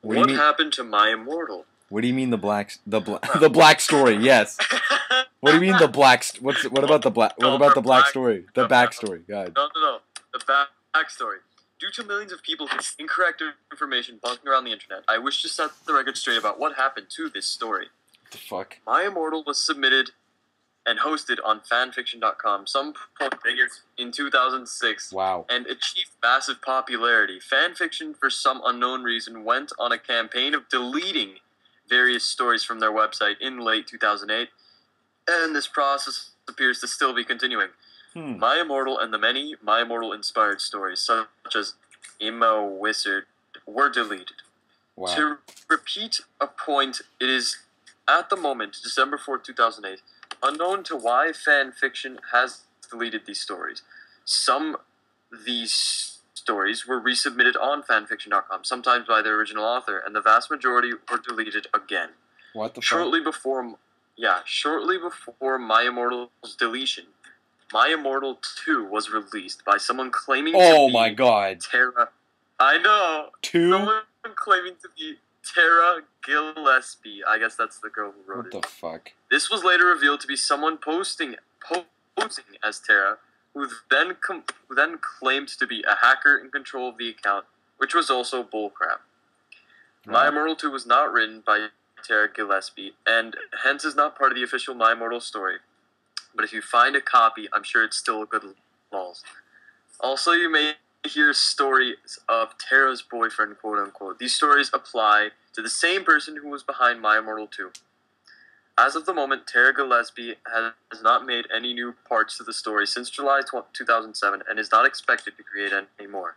What happened to my Immortal? What do you mean the black story? Yes. What do you mean the black? What about the black? What about the black story? The backstory. God. No. The backstory. Due to millions of people's incorrect information buzzing around the internet, I wish to set the record straight about what happened to this story. What the fuck? My Immortal was submitted and hosted on fanfiction.com some figures in 2006. Wow. And achieved massive popularity. Fanfiction, for some unknown reason, went on a campaign of deleting various stories from their website in late 2008, and this process appears to still be continuing. My Immortal and the many My Immortal-inspired stories, such as Immo Wizard, were deleted. Wow. To repeat a point, it is, at the moment, December 4th, 2008, unknown to why fanfiction has deleted these stories. Some of these stories were resubmitted on fanfiction.com, sometimes by their original author, and the vast majority were deleted again. What the fuck? Shortly before My Immortal's deletion, My Immortal 2 was released by someone claiming to be... Oh my god. Tara... I know! 2? Someone claiming to be Tara Gillespie. I guess that's the girl who wrote it. What the fuck? This was later revealed to be someone posing as Tara, who then claimed to be a hacker in control of the account, which was also bullcrap. My Immortal 2 was not written by Tara Gillespie, and hence is not part of the official My Immortal story. But if you find a copy, I'm sure it's still a good lols. Also, you may hear stories of Tara's boyfriend, quote-unquote. These stories apply to the same person who was behind My Immortal 2. As of the moment, Tara Gillespie has not made any new parts to the story since July 2007 and is not expected to create any more.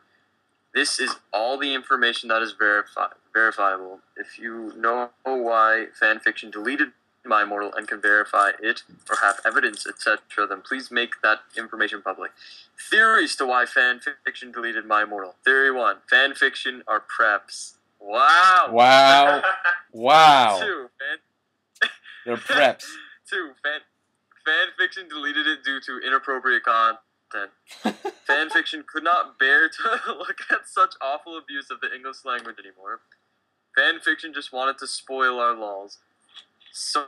This is all the information that is verifiable. If you know why fanfiction deleted My Immortal and can verify it or have evidence, etc., then please make that information public. Theories to why fanfiction deleted My Immortal. Theory 1. Fanfiction are preps. Wow! Wow! 2. They're preps. 2. Fanfiction deleted it due to inappropriate content. Fanfiction could not bear to look at such awful abuse of the English language anymore. Fanfiction just wanted to spoil our laws. So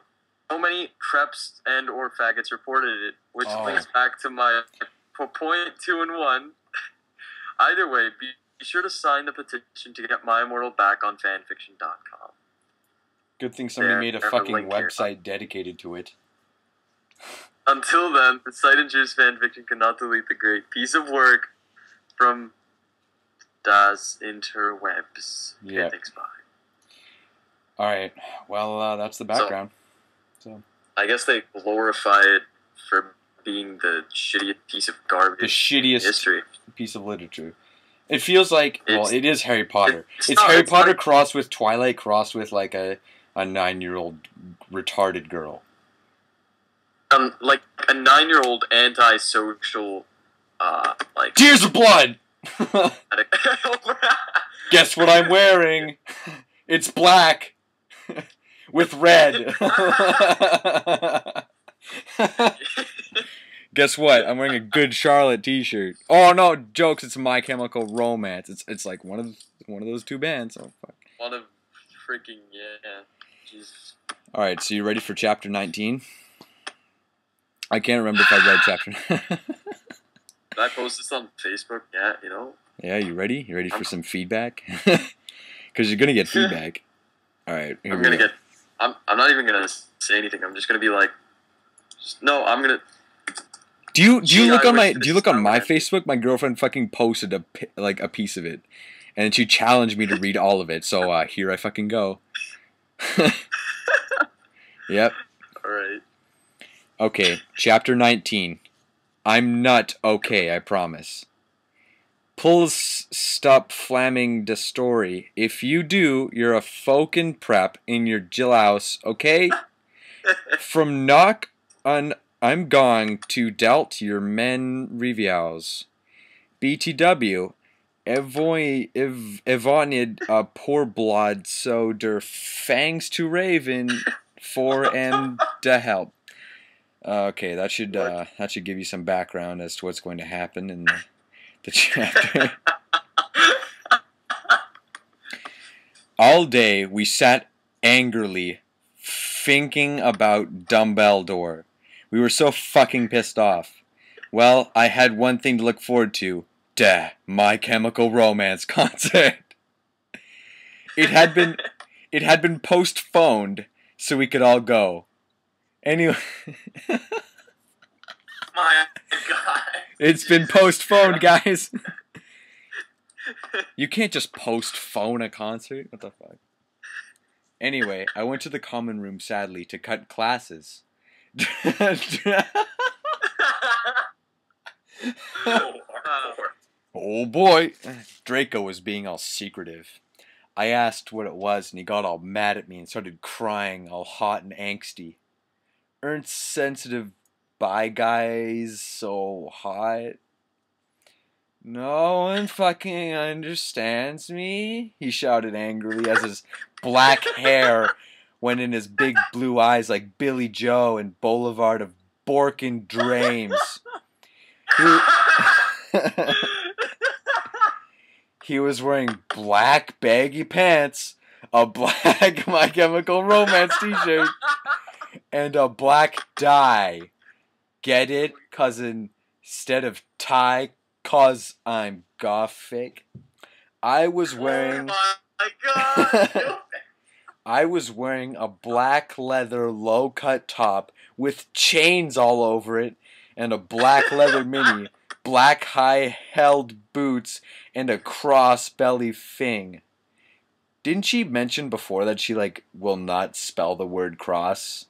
many preps and or faggots reported it, which links back to my point 2 and 1. Either way, be sure to sign the petition to get My Immortal back on fanfiction.com. Good thing somebody made a fucking website dedicated to it. Until then, the site ensures fanfiction cannot delete the great piece of work from das interwebs. Okay, yeah. Thanks, bye. Alright, well, that's the background. So I guess they glorify it for being the shittiest piece of garbage. The shittiest history. Piece of literature. It feels like, well, it is Harry Potter. It's not, Harry Potter crossed with Twilight, crossed with like a 9-year-old retarded girl. Like a 9-year-old antisocial, like... Tears of blood! Guess what I'm wearing? It's black. With red. Guess what? I'm wearing a Good Charlotte t-shirt. Oh no, jokes, it's My Chemical Romance. It's like one of those two bands. Oh fuck. One of freaking, yeah. Jesus. Alright, so you ready for chapter 19? I can't remember if I read chapter. Did I post this on Facebook? Yeah, you know. Yeah, you ready? You ready for some feedback? Because you're gonna get feedback. All right. I'm not even gonna say anything. I'm just gonna be like, I'm gonna. Do you look on my Facebook? My girlfriend fucking posted a piece of it, and she challenged me to read all of it. So here I fucking go. Yep. All right. Okay, chapter 19. I'm not okay, I promise. Stop flamming the story. If you do, you're a fucking prep in your jailhouse, okay? From knock on, I'm going to doubt your men reviews. BTW, Evonid poor blood, so der fangs to raven for the help. Okay, that should give you some background as to what's going to happen in the chapter. All day we sat angrily thinking about Dumbledore. We were so fucking pissed off. Well, I had one thing to look forward to. My Chemical Romance concert. It had been postponed so we could all go. Anyway, My God. it's been postponed, guys. You can't just postpone a concert. What the fuck? Anyway, I went to the common room sadly to cut classes. Oh boy. Draco was being all secretive. I asked what it was and he got all mad at me and started crying all hot and angsty. Aren't sensitive bi guys so hot? No one fucking understands me, he shouted angrily as his black hair went in his big blue eyes like Billy Joe in Boulevard of Borkin Dreams. He was wearing black baggy pants, a black My Chemical Romance t-shirt, and a black dye. Get it? 'Cause instead of tie, 'cause I'm gothic. I was wearing... Oh my God. I was wearing a black leather low-cut top with chains all over it and a black leather mini, black high-held boots, and a cross belly thing. Didn't she mention before that she, will not spell the word cross?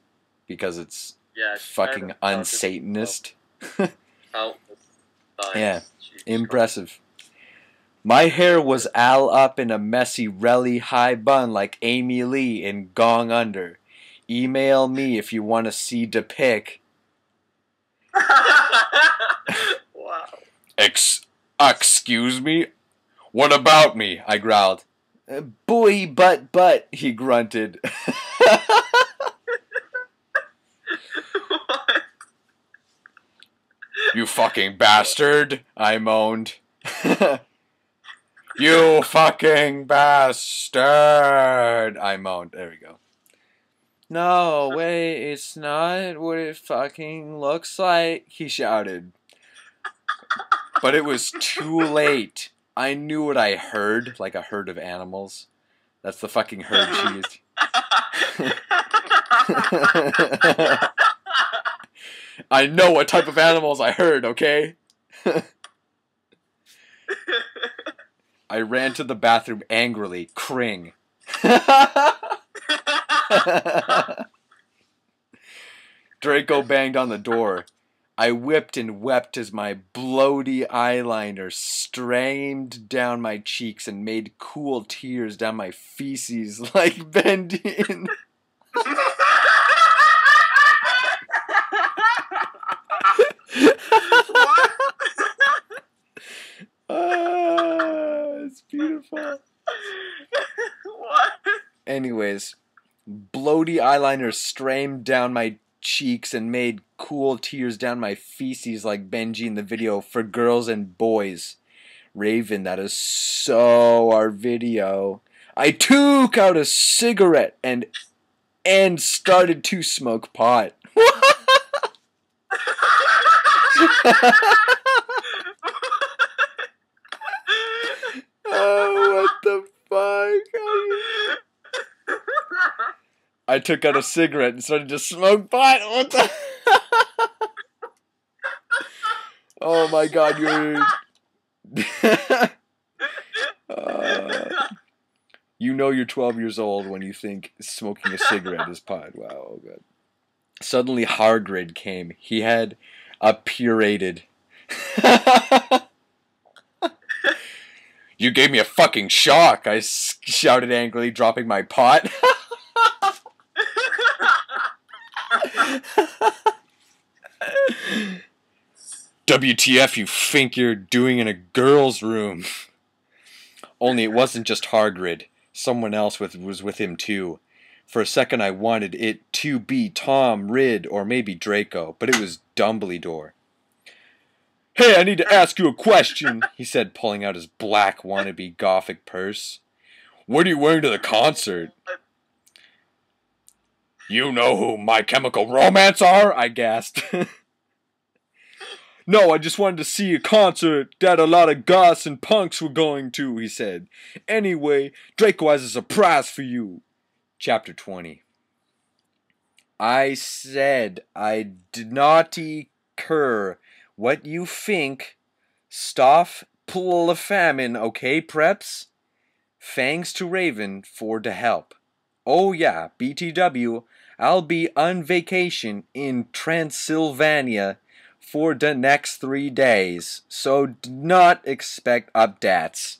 Because it's fucking unsatanist. Yeah, impressive. My hair was all up in a messy, relly high bun like Amy Lee in Gong Under. Email me if you want to see the pic. Wow. Excuse me? What about me? I growled. Boy, but, he grunted. You fucking bastard, I moaned. You fucking bastard, I moaned. There we go. No, wait, it's not what it fucking looks like, he shouted. But it was too late. I knew what I heard, like a herd of animals. That's the fucking herd she used. I know what type of animals I heard, okay? I ran to the bathroom angrily, cring. Draco banged on the door. I whipped and wept as my bloaty eyeliner streamed down my cheeks and made cool tears down my feces like Bendine. It's beautiful. What? Anyways, bloaty eyeliner streamed down my cheeks and made cool tears down my feces like Benji in the video For Girls and Boys. Raven, that is so our video. I took out a cigarette and started to smoke pot. Oh, what the fuck? I took out a cigarette and started to smoke pot. What the? Oh my God, you're... you know you're 12 years old when you think smoking a cigarette is pot. Wow, oh God. Suddenly Hargrid came. He had a pureated... You gave me a fucking shock, I shouted angrily, dropping my pot. WTF you think you're doing in a girl's room? Only it wasn't just Hargrid. Someone else was with him too. For a second I wanted it to be Tom, Rid, or maybe Draco, but it was Dumbledore. Hey, I need to ask you a question, he said, pulling out his black wannabe gothic purse. What are you wearing to the concert? You know who My Chemical Romance are? I gasped. No, I just wanted to see a concert that a lot of goths and punks were going to, he said. Anyway, Draco has a surprise for you. Chapter 20. I said I did not occur what you think. Stop pull a famine, okay, preps? Thanks to Raven for the help. Oh yeah, BTW, I'll be on vacation in Transylvania for the next 3 days, so do not expect updates.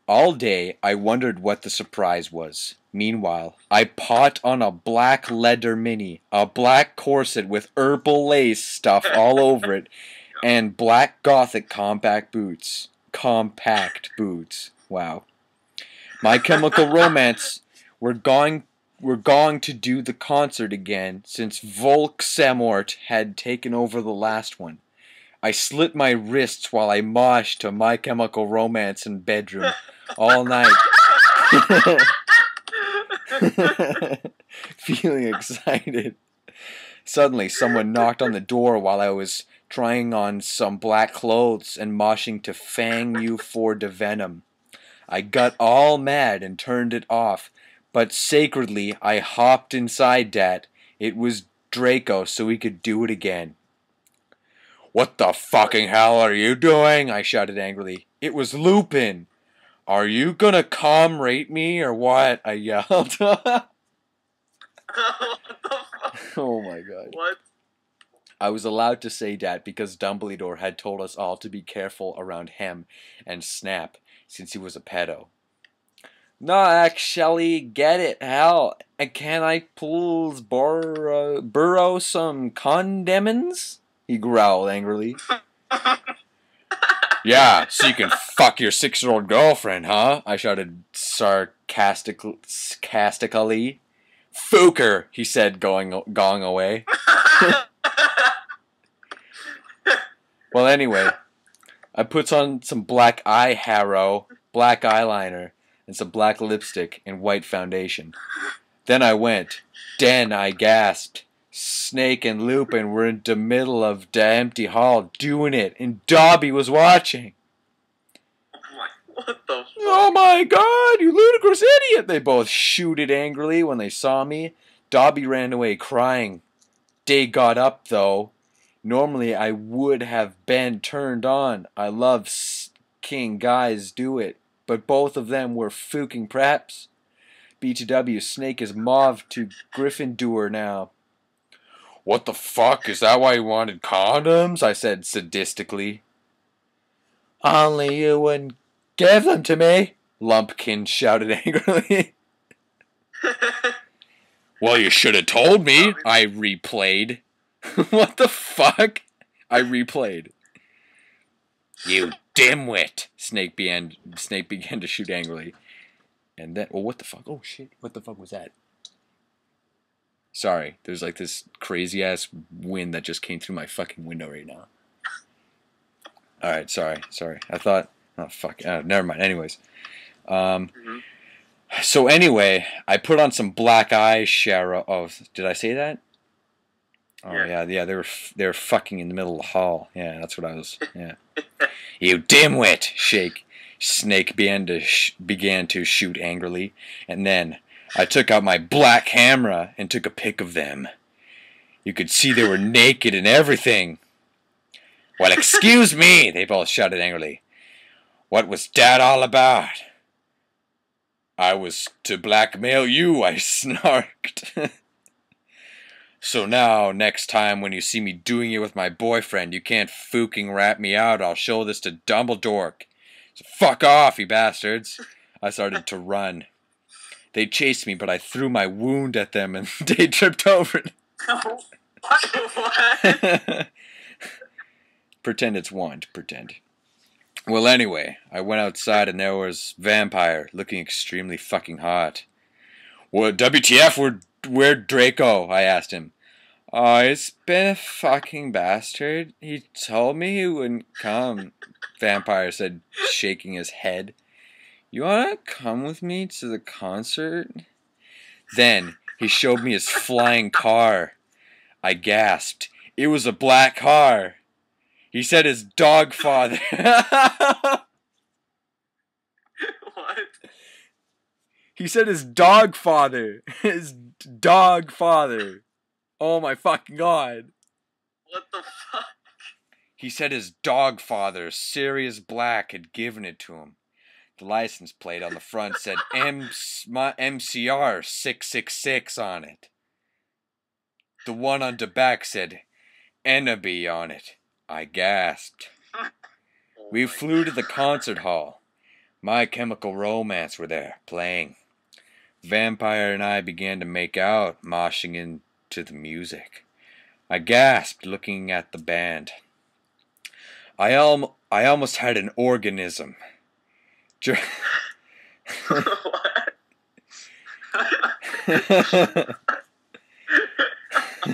All day, I wondered what the surprise was. Meanwhile, I put on a black leather mini, a black corset with herbal lace stuff all over it, and black gothic compact boots. Wow. My Chemical Romance were going to do the concert again since Volksamort had taken over the last one. I slit my wrists while I moshed to My Chemical Romance in bedroom all night. Feeling excited. Suddenly, someone knocked on the door while I was trying on some black clothes and moshing to Fang You for the Venom. I got all mad and turned it off, but sacredly I hopped inside that. It was Draco, so he could do it again. What the fucking hell are you doing? I shouted angrily. It was Lupin. Are you gonna rate me or what? I yelled. What the fuck? Oh my god. What? I was allowed to say that because Dumbledore had told us all to be careful around him and Snap, since he was a pedo. No, actually, get it. Hell, can I please borrow some condomins? He growled angrily. Yeah, so you can fuck your 6-year-old girlfriend, huh? I shouted sarcastically. Fooker, he said, going away. Well, anyway, I put on some black eye harrow, black eyeliner, and some black lipstick and white foundation. Then I went. Then I gasped. Snake and Lupin were in the middle of the empty hall doing it, and Dobby was watching. What the fuck? Oh my god, you ludicrous idiot! They both shooted angrily when they saw me. Dobby ran away crying. They got up, though. Normally I would have been turned on. I love king guys do it. But both of them were fucking preps. BTW, Snake is mauve to Gryffindor now. What the fuck? Is that why you wanted condoms? I said sadistically. Only you wouldn't give them to me, Lumpkin shouted angrily. Well, you should have told me, I replayed. What the fuck? I replayed. You dimwit! Snake began to shoot angrily. And then, what the fuck? Oh shit, what the fuck was that? Sorry, there's like this crazy ass wind that just came through my fucking window right now. Alright, sorry. I thought, oh fuck, never mind. Anyways. So anyway, I put on some black eyeshadow. Oh, did I say that? Oh yeah, they were fucking in the middle of the hall. Yeah, that's what I was. Yeah. You dimwit! Snake began to shoot angrily, and then I took out my black camera and took a pic of them. You could see they were naked and everything. Well, excuse me! They both shouted angrily. What was that all about? I was to blackmail you, I snarked. So now, next time when you see me doing it with my boyfriend, you can't fucking rat me out. I'll show this to Dumbledore. So fuck off, you bastards. I started to run. They chased me, but I threw my wound at them and they tripped over it. What? Pretend it's wand. Pretend. Well, anyway, I went outside and there was Vampire, looking extremely fucking hot. Well, WTF, where'd Draco? I asked him. Oh, he's been a fucking bastard. He told me he wouldn't come, Vampire said, shaking his head. You wanna come with me to the concert? Then he showed me his flying car. I gasped. It was a black car. He said his dog father. What? He said his dog father. His dog father. Oh my fucking god. What the fuck? He said his dog father, Sirius Black, had given it to him. The license plate on the front said MCR 666 on it. The one on the back said Enemy on it. I gasped. We flew to the concert hall. My Chemical Romance were there, playing. Vampire and I began to make out, moshing into the music. I gasped, looking at the band. I almost had an organism. What?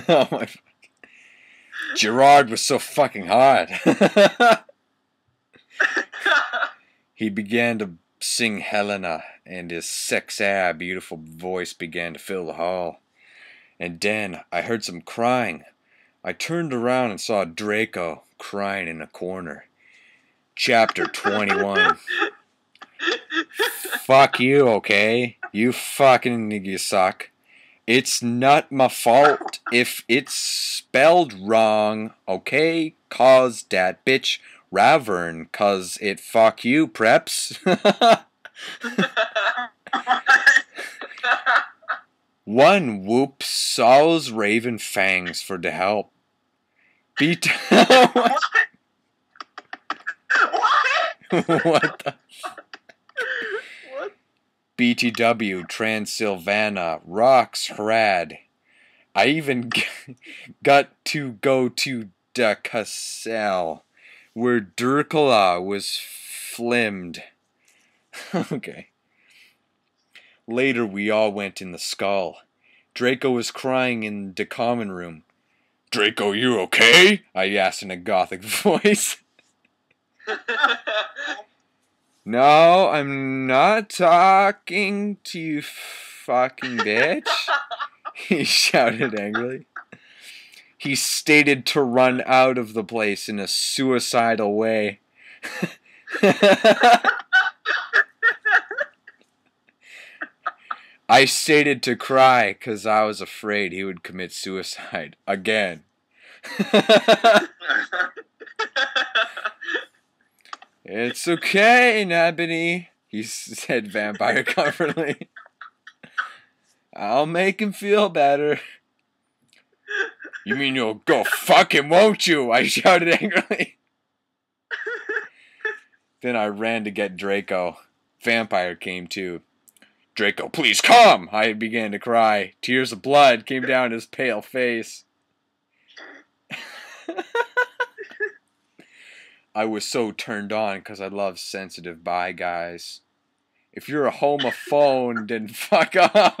Oh my. Gerard was so fucking hot. He began to sing Helena, and his sexy, beautiful voice began to fill the hall. And then I heard some crying. I turned around and saw Draco crying in a corner. Chapter 21. Fuck you, okay? You suck. It's not my fault if it's spelled wrong, okay? Cause that bitch Ravern, cause it fuck you, preps. One whoop saws Raven Fangs for the help. Beat. What? What the? What? BTW Transylvania rocks rad. I even got to go to the castle where Dracula was filmed. Okay. Later we all went in the skull. Draco was crying in the common room. Draco, you okay? I asked in a gothic voice. No, I'm not talking to you, fucking bitch. He shouted angrily. He stated to run out of the place in a suicidal way. I stated to cry because I was afraid he would commit suicide again. It's okay, Nabini, he said vampire comfortably. I'll make him feel better. You mean you'll go fuck him, won't you? I shouted angrily. Then I ran to get Draco. Vampire came too. Draco, please come! I began to cry. Tears of blood came down his pale face. I was so turned on because I love sensitive bi guys. If you're a homophone, then fuck off.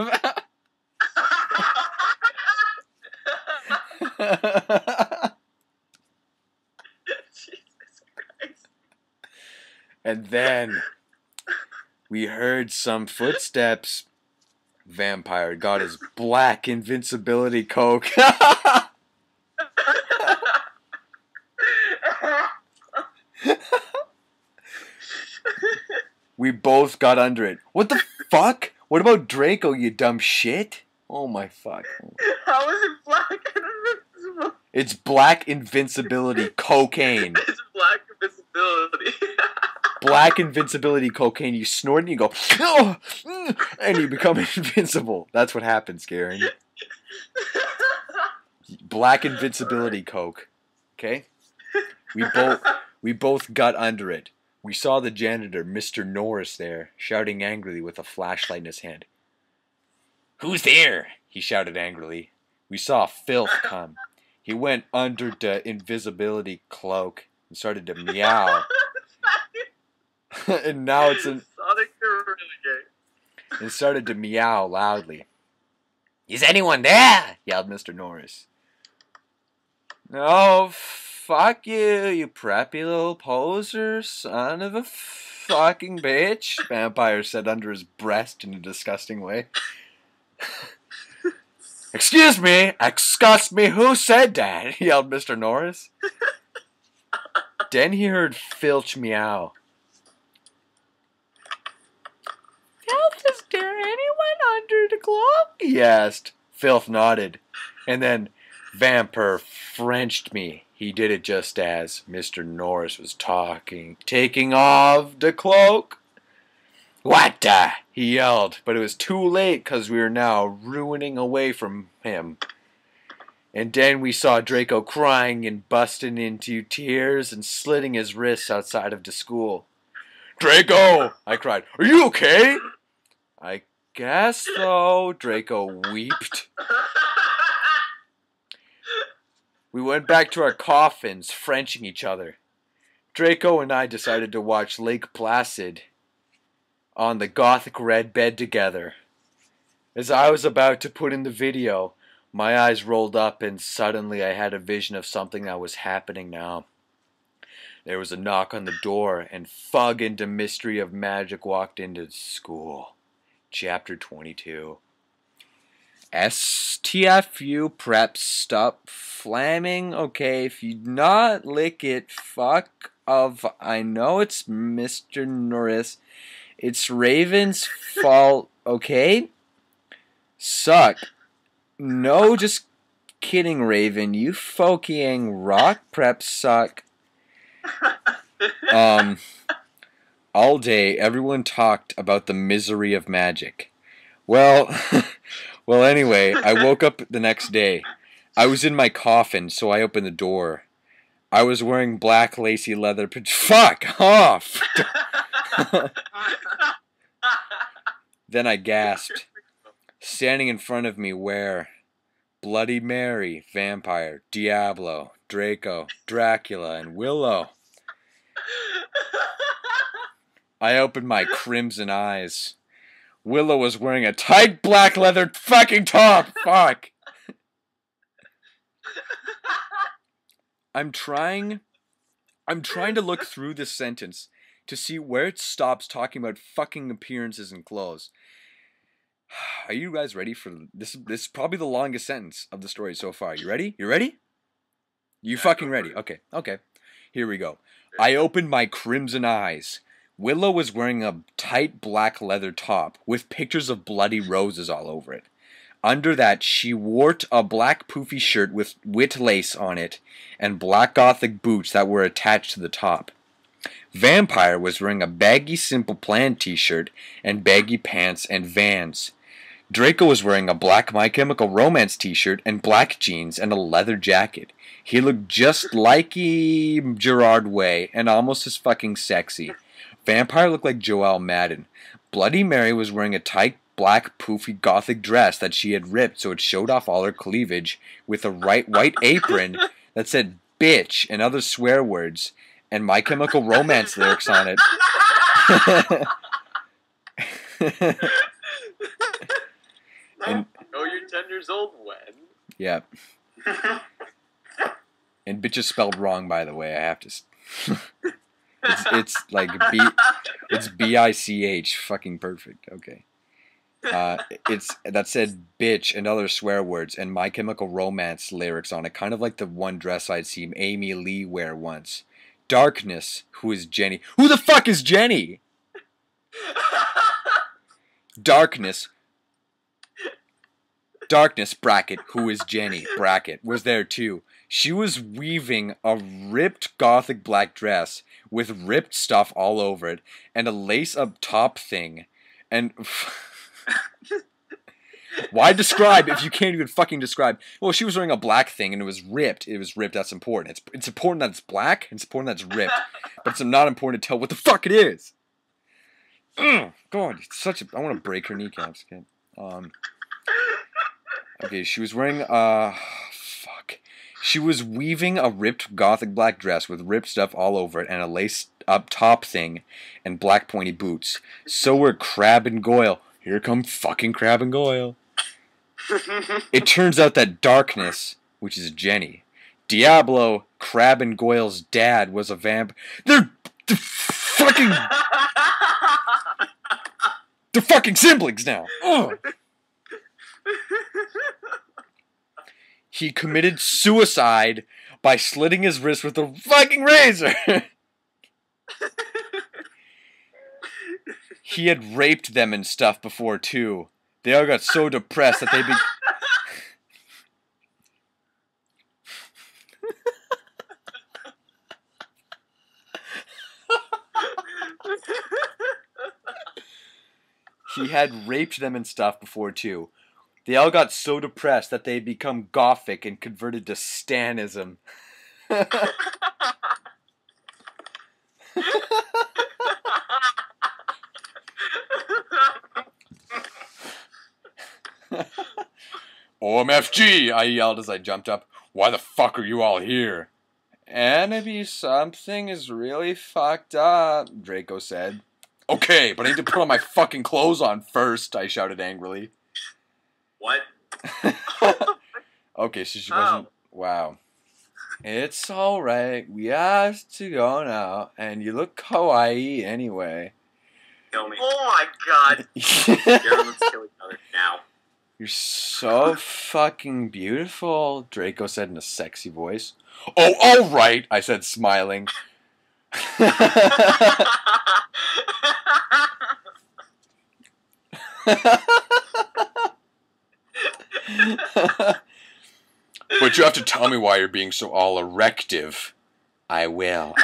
Jesus Christ. And then we heard some footsteps. Vampire got his black invincibility coke. We both got under it. What the fuck? What about Draco, you dumb shit? Oh my fuck. How is it black and invisible? It's black invincibility cocaine. It's black invisibility. Black invincibility cocaine. You snort and you go, oh, and you become invincible. That's what happens, Garen. Black invincibility coke. Okay? We both got under it. We saw the janitor, Mr. Norris, there, shouting angrily with a flashlight in his hand. Who's there? He shouted angrily. We saw Filth come. He went under the invisibility cloak and started to meow. And now it's in. Sonic, you're really gay. And started to meow loudly. Is anyone there? Yelled Mr. Norris. No, fuck you, you preppy little poser, son of a fucking bitch, Vampire said under his breath in a disgusting way. Excuse me, who said that? Yelled Mr. Norris. Then he heard Filch meow. Filth, is there anyone under the cloak? He asked. Filth nodded. And then Vampire Frenched me. He did it just as Mr. Norris was talking, taking off the cloak. What the? He yelled, but it was too late because we were now ruining away from him. And then we saw Draco crying and busting into tears and slitting his wrists outside of the school. Draco! I cried. Are you okay? I guess so, Draco weeped. We went back to our coffins, Frenching each other. Draco and I decided to watch Lake Placid on the gothic red bed together. As I was about to put in the video, my eyes rolled up and suddenly I had a vision of something that was happening now. There was a knock on the door and Fug into Mystery of Magic walked into school. Chapter 22. STFU prep, stop flamming. Okay, if you not lick it, fuck of. I know it's Mr. Norris. It's Raven's fault, okay? Suck. No, just kidding, Raven. You folkying rock prep suck. All day, everyone talked about the misery of magic. Well, anyway, I woke up the next day. I was in my coffin, so I opened the door. I was wearing black lacy leather fuck off! Then I gasped. Standing in front of me were Bloody Mary, Vampire, Diablo, Draco, Dracula, and Willow. I opened my crimson eyes. Willow was wearing a tight black leather fucking top. Fuck. I'm trying to look through this sentence to see where it stops talking about fucking appearances and clothes. Are you guys ready for this? This is probably the longest sentence of the story so far. You ready? You ready? You fucking ready? Okay. Here we go. I opened my crimson eyes. Willow was wearing a tight black leather top with pictures of bloody roses all over it. Under that, she wore a black poofy shirt with wit lace on it and black gothic boots that were attached to the top. Vampire was wearing a baggy Simple Plan t-shirt and baggy pants and Vans. Draco was wearing a black My Chemical Romance t-shirt and black jeans and a leather jacket. He looked just like Gerard Way and almost as fucking sexy. Vampire looked like Joelle Madden. Bloody Mary was wearing a tight black poofy gothic dress that she had ripped so it showed off all her cleavage with a white apron that said bitch and other swear words and My Chemical Romance lyrics on it. And, oh, you're 10 years old when? Yeah. And bitch is spelled wrong, by the way. I have to. It's like it's B-I-C-H. Fucking perfect. Okay. That said bitch and other swear words and My Chemical Romance lyrics on it, kind of like the one dress I'd seen Amy Lee wear once. Darkness, who is Jenny? Who the fuck is Jenny? Darkness, bracket, who is Jenny, bracket, was there too. She was weaving a ripped gothic black dress with ripped stuff all over it and a lace-up top thing. And why describe if you can't even fucking describe? Well, she was wearing a black thing and it was ripped. It was ripped, that's important. It's important that it's black, and it's important that it's ripped. But it's not important to tell what the fuck it is. God, it's such a... I want to break her kneecaps. Okay. Okay, she was wearing, She was weaving a ripped gothic black dress with ripped stuff all over it and a lace-up top thing and black pointy boots. So were Crab and Goyle. Here come fucking Crab and Goyle. It turns out that Darkness, which is Jenny, Diablo, Crabbe and Goyle's dad was a vamp. They're fucking... They're fucking siblings now. Ugh. He committed suicide by slitting his wrist with a fucking razor. He had raped them and stuff before, too. They all got so depressed that they He had raped them and stuff before, too. They all got so depressed that they become gothic and converted to Stanism. OMFG, I yelled as I jumped up. Why the fuck are you all here? Maybe something is really fucked up, Draco said. Okay, but I need to put on my fucking clothes on first, I shouted angrily. What? Okay, so she wasn't... Wow. It's alright, we have to go now, and you look kawaii anyway. Kill me. Oh my god. Let's kill each other now. You're so fucking beautiful, Draco said in a sexy voice. Oh, alright, I said, smiling. But you have to tell me why you're being so all erective. I will.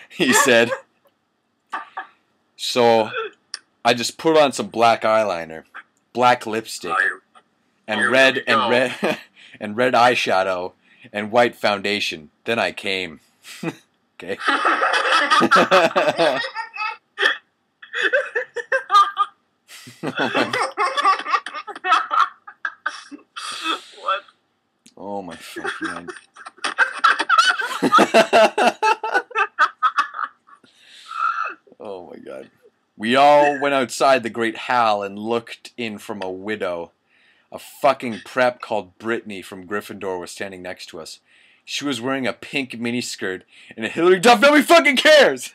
He said. So, I just put on some black eyeliner, black lipstick, and red eyeshadow, and white foundation. Then I came. Okay. What? Oh my fucking Oh my god. We all went outside the great hall and looked in from a window. A fucking prep called Brittany from Gryffindor was standing next to us. She was wearing a pink miniskirt and a Hillary Duff. Nobody fucking cares!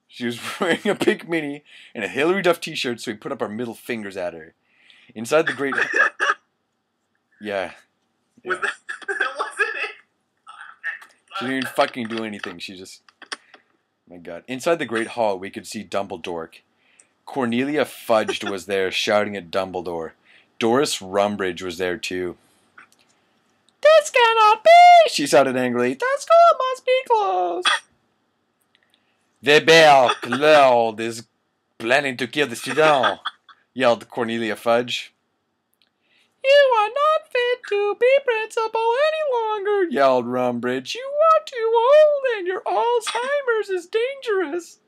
She was wearing a pink mini and a Hillary Duff t-shirt, so we put up our middle fingers at her. Inside the great... Yeah. Was that wasn't it? She didn't even fucking do anything. She just... My god. Inside the great hall, we could see Dumbledore. Cornelia Fudged was there, shouting at Dumbledore. Doris Rumbridge was there, too. This cannot be! She shouted angrily. The school must be closed! The Bear Cloud is planning to kill the student, yelled Cornelia Fudge. You are not fit to be principal any longer, yelled Rumbridge. You are too old and your Alzheimer's is dangerous.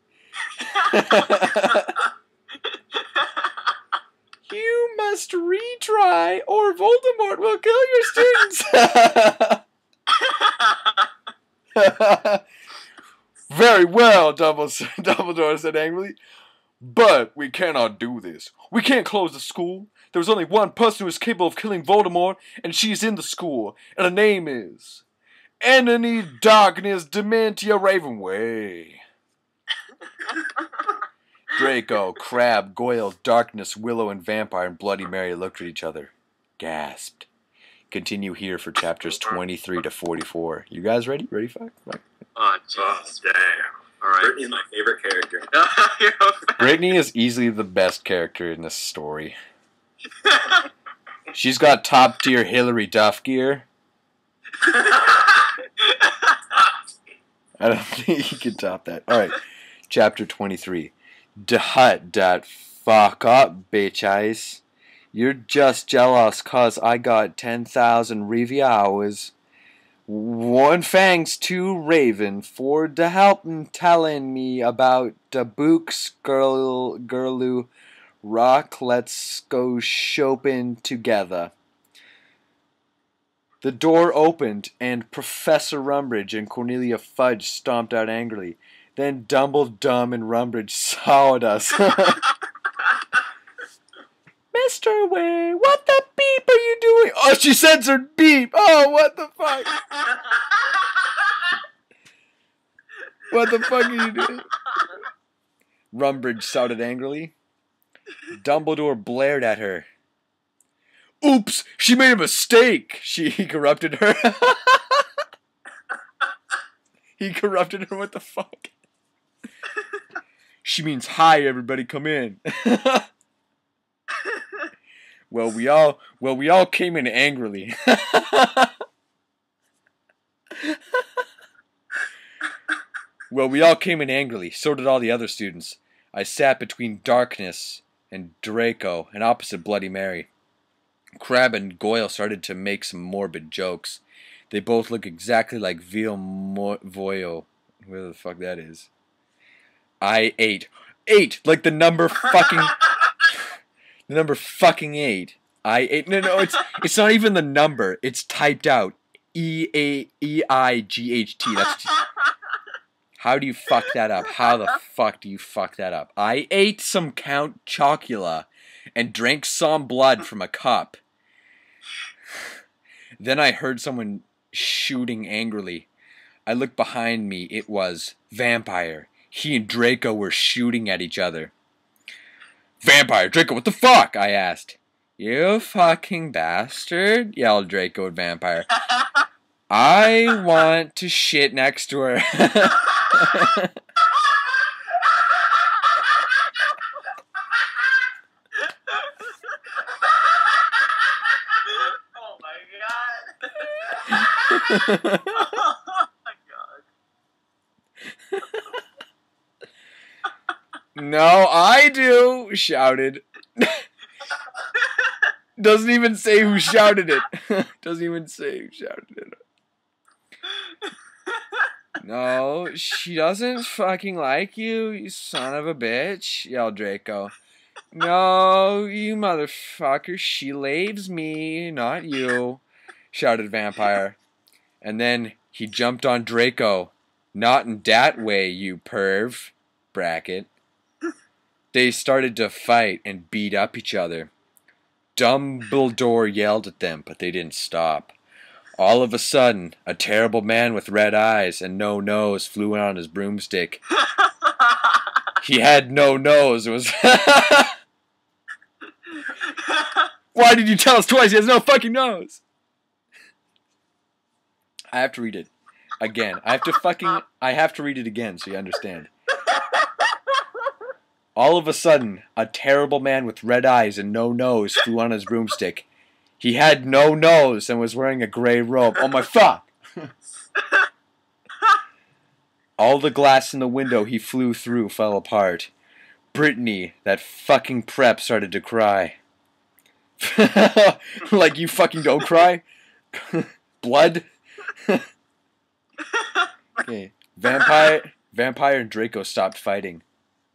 You must retry or Voldemort will kill your students. Very well, Dumbledore said angrily. But we cannot do this. We can't close the school. There's only one person who is capable of killing Voldemort, and she's in the school. And her name is... Enemy Darkness Dementia Ravenway. Draco, Crabbe, Goyle, Darkness, Willow, and Vampire and Bloody Mary looked at each other. Gasped. Continue here for chapters 23 to 44. You guys ready? Ready, fuck? Oh, jeez. Damn. Alright. Brittany's my favorite character. Brittany is easily the best character in this story. She's got top tier Hillary Duff gear. I don't think you can top that. Alright, chapter 23. Hut dat fuck up, bitch eyes. You're just jealous cause I got 10,000 review hours. One thanks to Raven for the help in telling me about the books girlu rock. Let's go shopping together. The door opened and Professor Rumbridge and Cornelia Fudge stomped out angrily. Then Dumbledore and Rumbridge saw at us. Mr. Way, what the beep are you doing? Oh, she censored beep. Oh, what the fuck? What the fuck are you doing? Rumbridge shouted angrily. Dumbledore blared at her. Oops, she made a mistake. He corrupted her. He corrupted her. What the fuck? She means hi, everybody, come in. Well, we all came in angrily. Well, we all came in angrily. So did all the other students. I sat between Darkness and Draco, and opposite Bloody Mary. Crabbe and Goyle started to make some morbid jokes. They both look exactly like Voyo. Where the fuck that is. I ate. 8! Like the number fucking... the number fucking 8. I ate... No, it's not even the number. It's typed out. E-A-E-I-G-H-T. That's... How do you fuck that up? How the fuck do you fuck that up? I ate some Count Chocula and drank some blood from a cup. Then I heard someone shooting angrily. I looked behind me. It was Vampire. He and Draco were shooting at each other. Vampire, Draco, what the fuck? I asked. You fucking bastard, yelled Draco at Vampire. I want to shit next to her. Oh my god. Oh my god. No, I do, shouted. Doesn't even say who shouted it. Doesn't even say who shouted it. No, she doesn't fucking like you, you son of a bitch, yelled Draco. No, you motherfucker, she laves me, not you, shouted Vampire. And then he jumped on Draco. Not in that way, you perv, bracket. They started to fight and beat up each other. Dumbledore yelled at them, but they didn't stop. All of a sudden, a terrible man with red eyes and no nose flew in on his broomstick. He had no nose. It was... Why did you tell us twice? He has no fucking nose. I have to read it again. I have to read it again so you understand. All of a sudden, a terrible man with red eyes and no nose flew on his broomstick. He had no nose and was wearing a gray robe. Oh my fuck! All the glass in the window he flew through fell apart. Brittany, that fucking prep, started to cry. Like you fucking don't cry? Blood? Okay. Vampire and Draco stopped fighting.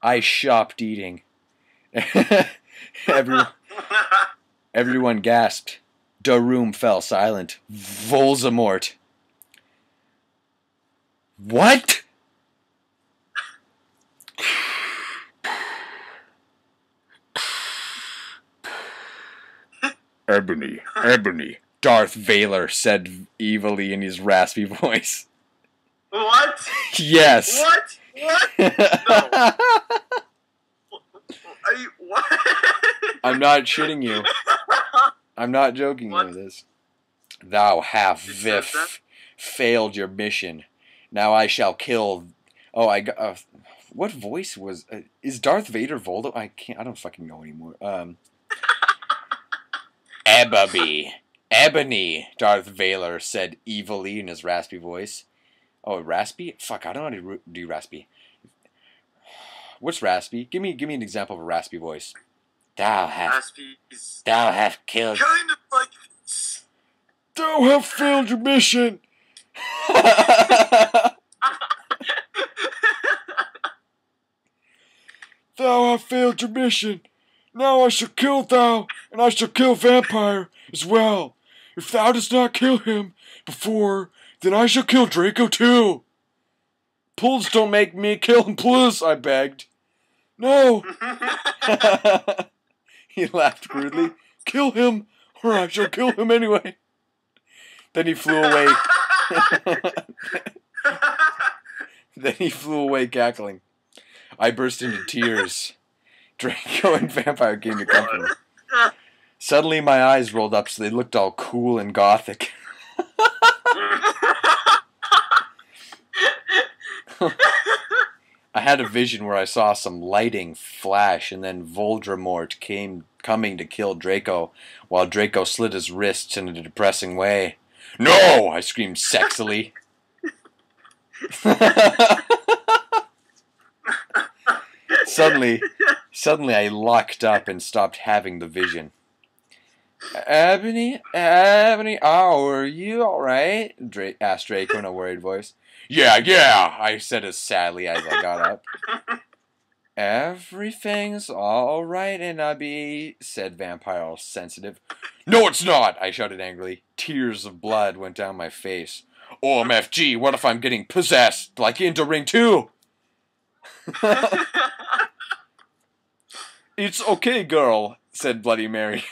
I stopped eating. Everyone gasped. The room fell silent. Voldemort. What? Ebony, Darth Vader said evilly in his raspy voice. What? Yes. What? No. Are you what? I'm not shitting you. I'm not joking you with this. Thou have failed your mission. Now I shall kill. Oh, I got. What voice was? Is Darth Vader Voldemort? I don't fucking know anymore. Ebony, Darth Vader said evilly in his raspy voice. Oh, raspy? Fuck, I don't know how to do raspy. What's raspy? Give me an example of a raspy voice. Thou hast killed. Kind of like this. Thou have failed your mission. Thou have failed your mission. Now I shall kill thou, and I shall kill Vampire as well. If thou dost not kill him before, then I shall kill Draco too. Please don't make me kill him, please, I begged. No. He laughed crudely. Kill him, I shall kill him anyway. Then he flew away. Then he flew away cackling. I burst into tears. Draco and Vampire came to comfort me. Suddenly my eyes rolled up so they looked all cool and gothic. I had a vision where I saw some lightning flash and then Voldemort coming to kill Draco while Draco slit his wrists in a depressing way. No! I screamed sexily. Suddenly I locked up and stopped having the vision. Ebony, are you alright? Asked Draco in a worried voice. Yeah, I said as sadly as I got up. Everything's alright, Abby, said Vampire, all sensitive. No, it's not, I shouted angrily. Tears of blood went down my face. OMFG, what if I'm getting possessed, like into Ring 2? It's okay, girl, said Bloody Mary.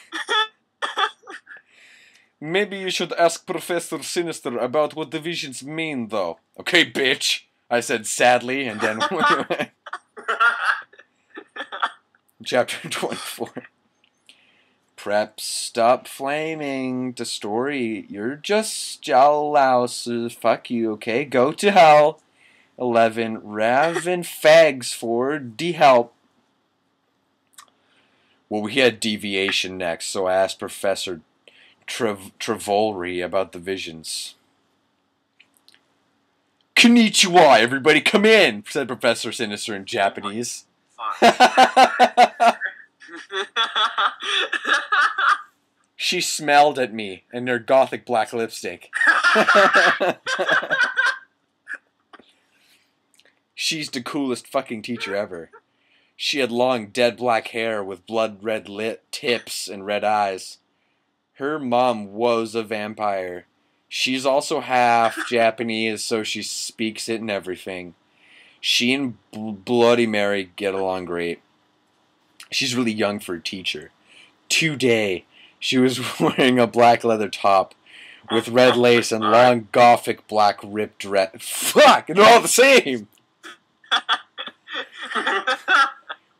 Maybe you should ask Professor Sinister about what the visions mean, though. Okay, bitch, I said sadly, and then Chapter 24. Prep, stop flaming. The story, you're just louse. Fuck you, okay? Go to hell. 11. Raven fags for de-help. Well, we had deviation next, so I asked Professor Travolry about the visions. Konnichiwa, everybody come in, said Professor Sinister in Japanese. She smelled at me in her gothic black lipstick. She's the coolest fucking teacher ever. She had long, dead black hair with blood-red tips and red eyes. Her mom was a vampire. She's also half Japanese, so she speaks it and everything. She and Bloody Mary get along great. She's really young for a teacher. Today, she was wearing a black leather top with red lace and long gothic black ripped dress. Fuck! They're all the same!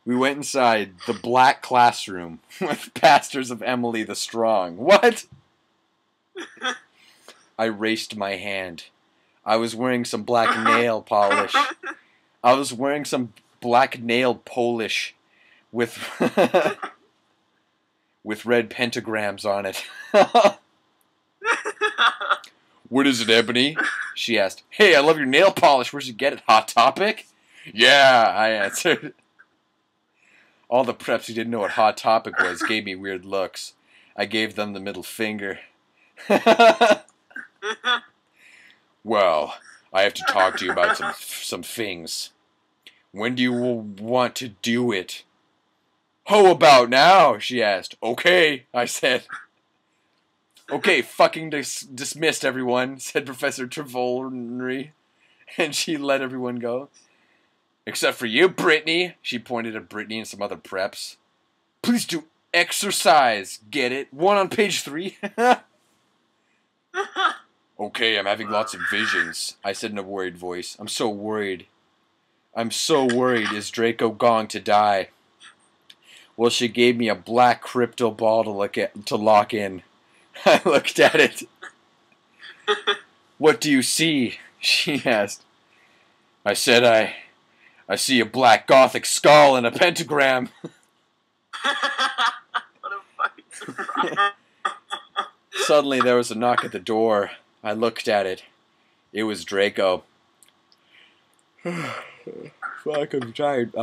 We went inside the black classroom with pastors of Emily the Strong. What? I raised my hand. I was wearing some black nail polish. I was wearing some black nail polish with with red pentagrams on it. What is it, Ebony? She asked. Hey, I love your nail polish. Where'd you get it? Hot Topic? Yeah, I answered. All the preps who didn't know what Hot Topic was gave me weird looks. I gave them the middle finger. Well, I have to talk to you about some things. When do you want to do it? How about now? She asked. Okay, I said. Okay, fucking dismissed, everyone, said Professor Travolry, and she let everyone go. Except for you, Brittany. She pointed at Brittany and some other preps. Please do exercise. Get it? 1 on page 3. Okay, I'm having lots of visions, I said in a worried voice. I'm so worried. Is Draco going to die? Well, she gave me a black crypto ball to lock in. I looked at it. What do you see? She asked. I said I see a black gothic skull and a pentagram. What a fucking surprise. Suddenly there was a knock at the door. I looked at it. It was Draco. Fuck, I'm tired.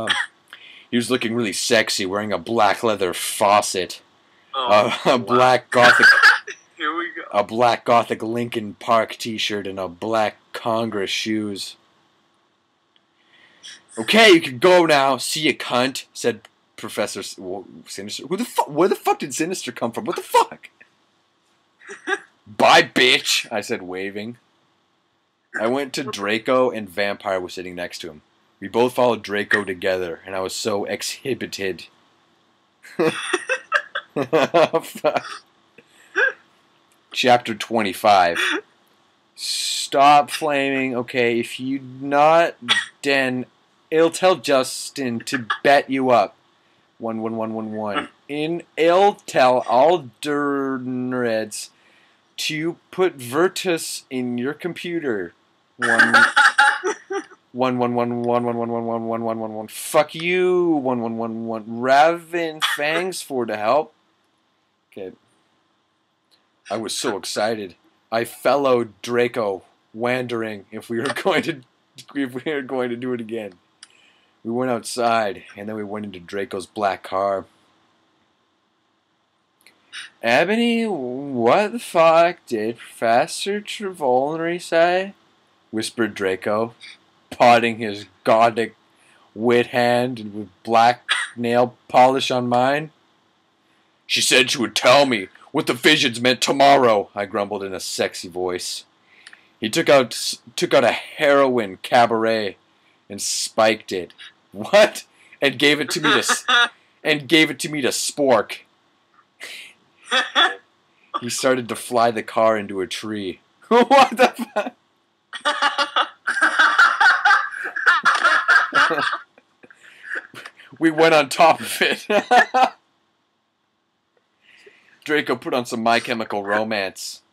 He was looking really sexy, wearing a black leather faucet. A black gothic... Here we go. A black gothic Linkin Park t-shirt and a black Congress shoes. Okay, you can go now. See ya, cunt, said Professor Sinister. Where the fuck did Sinister come from? What the fuck? Bye, bitch, I said, waving. I went to Draco, and Vampire was sitting next to him. We both followed Draco together, and I was so exhibited. Fuck. Chapter 25. Stop flaming. Okay, if you not, then it'll tell Justin to bet you up. 11111. It'll tell all nerds to put Virtus in your computer. 1111111111111. Fuck you. 1111. Raven, thanks for the help. Okay. I was so excited. I followed Draco, wondering if we were going to do it again. We went outside, and then we went into Draco's black car. Ebony, what the fuck did Professor Trevolnery say? Whispered Draco, potting his gothic wit hand and with black nail polish on mine. She said she would tell me what the visions meant tomorrow, I grumbled in a sexy voice. He took out a heroin cabaret and spiked it. What? And gave it to me to spork. He started to fly the car into a tree. What the fuck? We went on top of it. Draco put on some My Chemical Romance.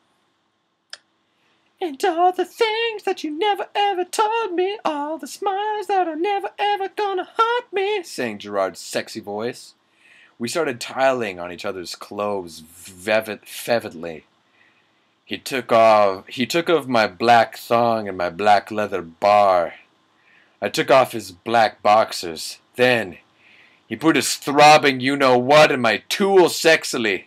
And all the things that you never ever told me, all the smiles that are never ever gonna haunt me, sang Gerard's sexy voice. We started tiling on each other's clothes fervently. He took off my black thong and my black leather bar. I took off his black boxers. Then he put his throbbing you-know-what in my tool sexily.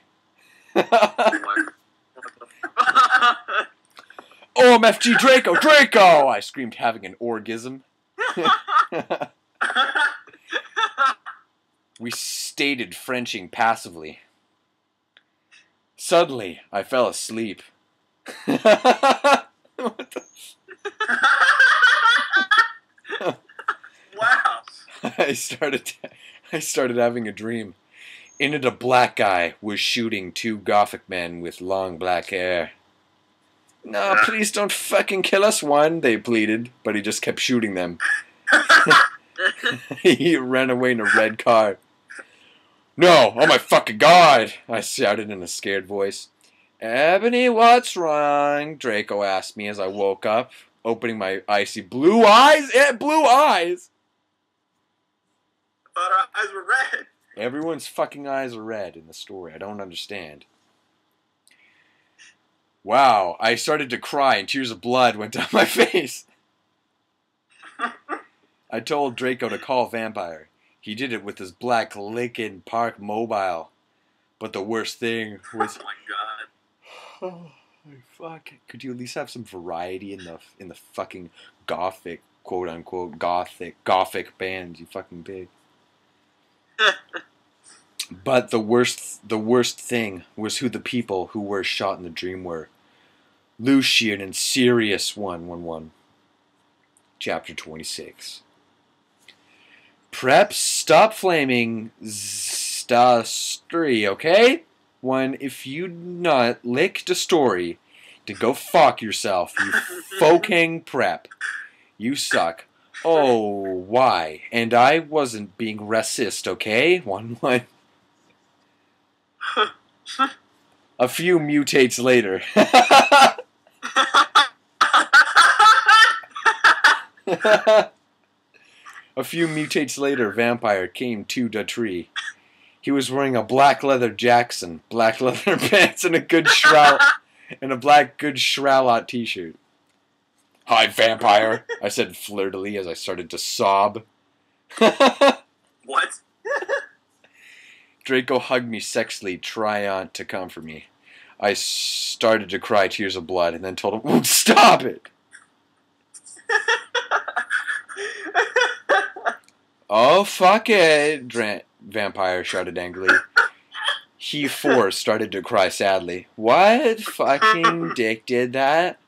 OMFG Draco! I screamed, having an orgasm. We stated Frenching passively. Suddenly, I fell asleep. What the? Wow. I started having a dream. In it, a black guy was shooting two gothic men with long black hair. No, please don't fucking kill us, one, they pleaded, but he just kept shooting them. He ran away in a red car. No, oh my fucking god, I shouted in a scared voice. Ebony, what's wrong? Draco asked me as I woke up, opening my icy blue eyes. Blue eyes! I thought our eyes were red. Everyone's fucking eyes are red in the story. I don't understand. Wow, I started to cry and tears of blood went down my face. I told Draco to call Vampire. He did it with his black Lincoln Park Mobile. But the worst thing was... Oh my god. Oh, fuck. Could you at least have some variety in the fucking gothic, quote unquote, gothic band, you fucking pig. But the worst thing was who the people who were shot in the dream were. Lucian and Sirius 111. Chapter 26. Prep, stop flaming, story, okay? One, if you not lick the story, to go fuck yourself, you fucking prep. You suck. Oh, why? And I wasn't being racist, okay? 1-1. A few mutates later. A few mutates later, Vampire came to the tree. He was wearing a black leather Jackson, black leather pants, and a black good Shroud t-shirt. Hi, Vampire, I said flirtily as I started to sob. What? Draco hugged me sexily, trying to comfort me. I started to cry tears of blood and then told him, stop it! Oh, fuck it, Vampire shouted angrily. He started to cry sadly. What fucking dick did that?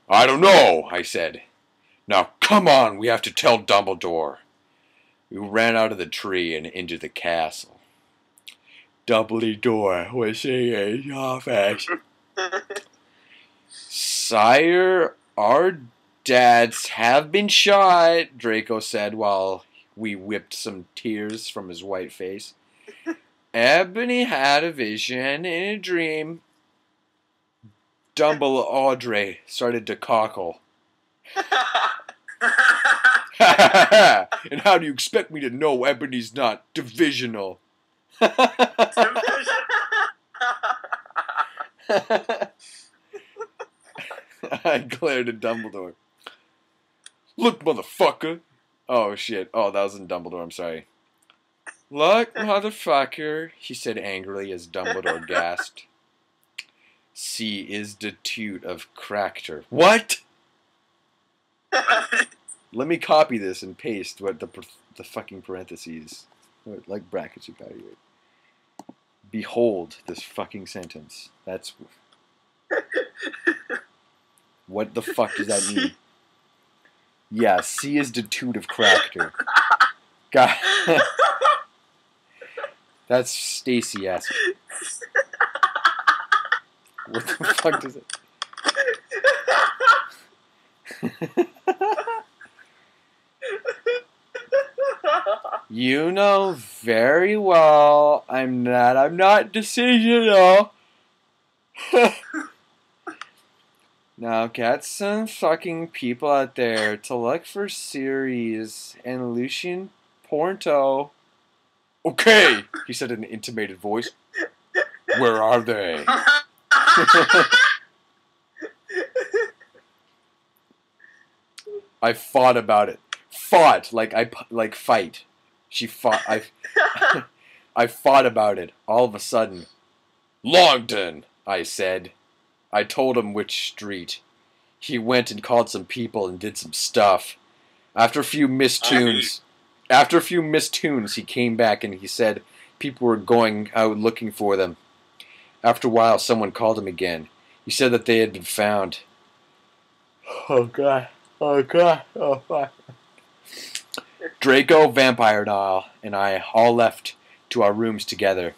I don't know, I said. Now, come on, we have to tell Dumbledore. We ran out of the tree and into the castle. Dumbledore was in his office. Sire, our dads have been shot, Draco said while we whipped some tears from his white face. Ebony had a vision in a dream. Dumble Audrey started to cockle. And how do you expect me to know Ebony's not divisional? I glared at Dumbledore. Look, motherfucker! Oh, shit. Oh, that was in Dumbledore, I'm sorry. Look, motherfucker, he said angrily as Dumbledore gasped. C is the toot of Cractor. What? Let me copy this and paste what the fucking parentheses, like brackets you got here. Behold this fucking sentence. That's... What the fuck does that mean? Yeah, C is the toot of Cractor. God. That's Stacy-esque. What the fuck does it... You know very well I'm not decisional. Now get some fucking people out there to look for Sirius and Lucian Porto. Okay, he said in an intimated voice. Where are they? I fought about it. Fought like fight. She fought. I fought about it. All of a sudden, Longton, I said. I told him which street. He went and called some people and did some stuff. After a few mistunes, he came back and he said people were going out looking for them. After a while, someone called him again. He said that they had been found. Oh god. Oh god. Oh fuck. Draco, Vampire Doll, and I all left to our rooms together.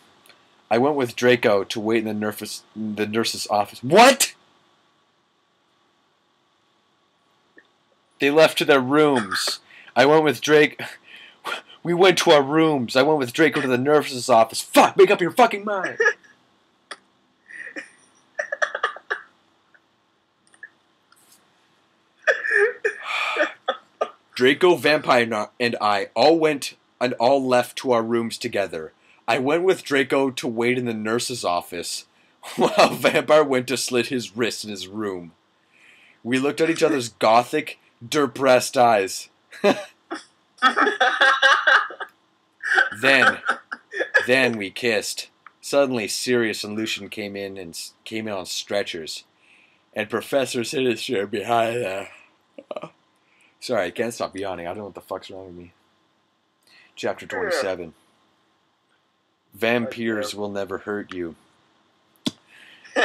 I went with Draco to wait in the nurse's office. What? They left to their rooms. I went with Drake. We went to our rooms. I went with Draco to the nurse's office. Fuck! Make up your fucking mind. Draco, Vampire, and I all went and all left to our rooms together. I went with Draco to wait in the nurse's office, while Vampire went to slit his wrist in his room. We looked at each other's gothic, depressed eyes. Then we kissed. Suddenly, Sirius and Lucian came in on stretchers, and Professor Sinister behind them. Sorry, I can't stop yawning. I don't know what the fuck's wrong with me. Chapter 27. Vampires will never hurt you.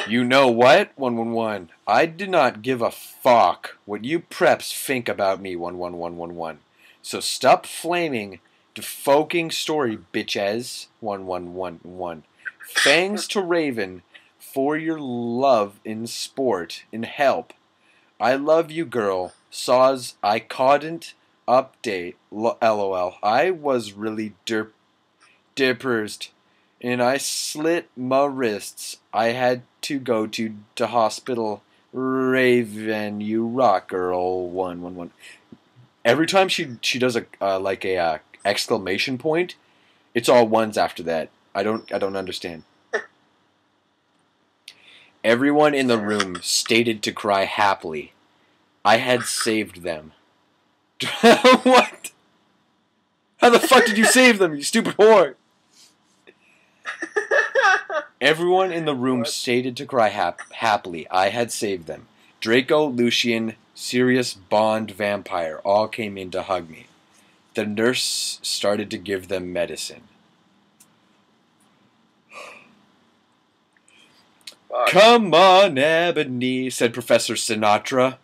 You know what, 111? I do not give a fuck what you preps think about me, 11111. So stop flaming the fucking story, bitches, 1111. Thanks to Raven for your love in sport and help. I love you, girl. Saws, I couldn't update. LOL. I was really depressed, and I slit my wrists. I had to go to the hospital. Raven, you rock, girl. 111. Every time she does a exclamation point, it's all ones after that. I don't understand. Everyone in the room stated to cry happily. I had saved them. What? How the fuck did you save them, you stupid whore? Everyone in the room stated to cry happily. I had saved them. Draco, Lucian, Sirius, Bond, Vampire all came in to hug me. The nurse started to give them medicine. Come on, Ebony, said Professor Sinatra.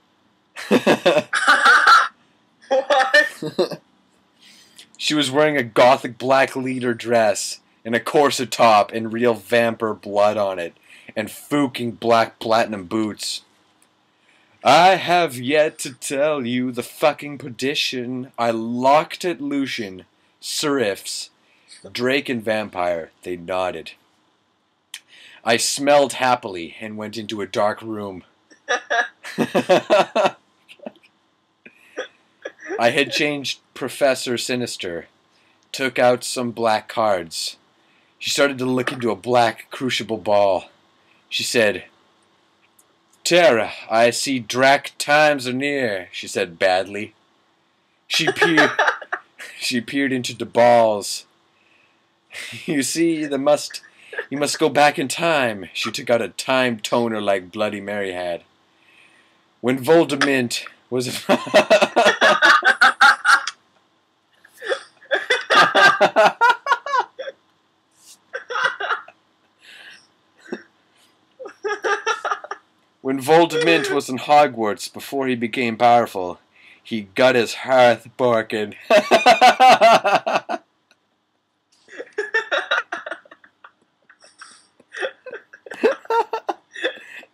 What? She was wearing a gothic black leader dress and a corset top and real vampire blood on it. and fucking black platinum boots. I have yet to tell you the fucking perdition I locked at Lucian, Serifs, Drake and Vampire. They nodded. I smelled happily and went into a dark room. I had changed Professor Sinister, took out some black cards. She started to look into a black crucible ball. She said, "Tara, I see Drac times are near," she said badly. She peered into the balls. "You see, you must go back in time." She took out a time toner like Bloody Mary had. When Voldemort was When Voldemort was in Hogwarts before he became powerful, he got his hearth broken.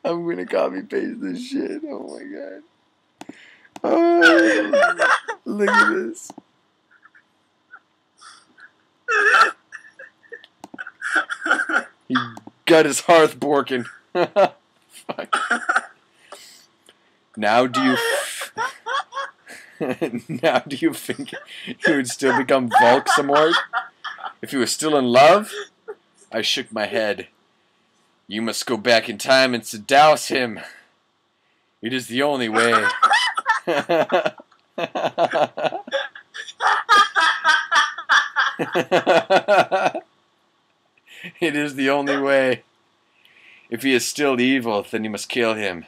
I'm gonna copy paste this shit. Oh my god. Oh, look at this. He got his hearth broken. Fuck. Now do you think he would still become Volksamort if he was still in love? I shook my head. You must go back in time and seduce him. It is the only way. It is the only way. If he is still evil, then you must kill him.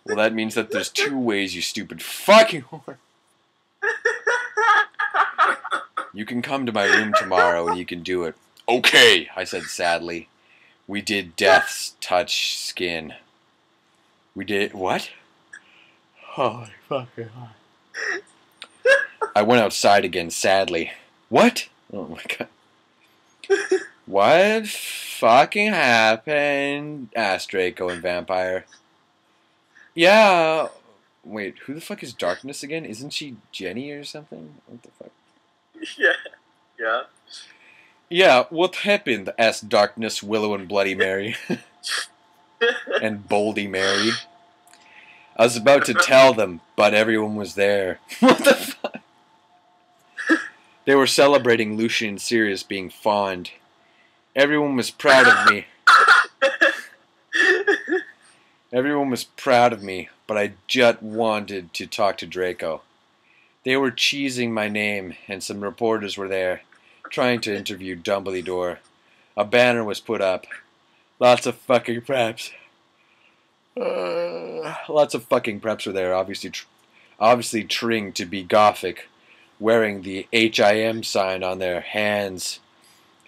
Well, that means that there's two ways, you stupid fucking whore. You can come to my room tomorrow and you can do it. Okay, I said sadly. We did death's touch skin. We did what? Holy fucking hell. I went outside again sadly. What? Oh my god. What fucking happened? Asked Draco and Vampire. Yeah. Wait, who the fuck is Darkness again? Isn't she Jenny or something? What the fuck? Yeah. Yeah, what happened? Asked Darkness, Willow, and Bloody Mary. And Boldy Mary. I was about to tell them, but everyone was there. What the fuck? They were celebrating Lucian and Sirius being fond. Everyone was proud of me. Everyone was proud of me, but I just wanted to talk to Draco. They were cheesing my name, and some reporters were there, trying to interview Dumbledore. A banner was put up. Lots of fucking preps. Lots of fucking preps were there, obviously trying to be gothic, wearing the HIM sign on their hands,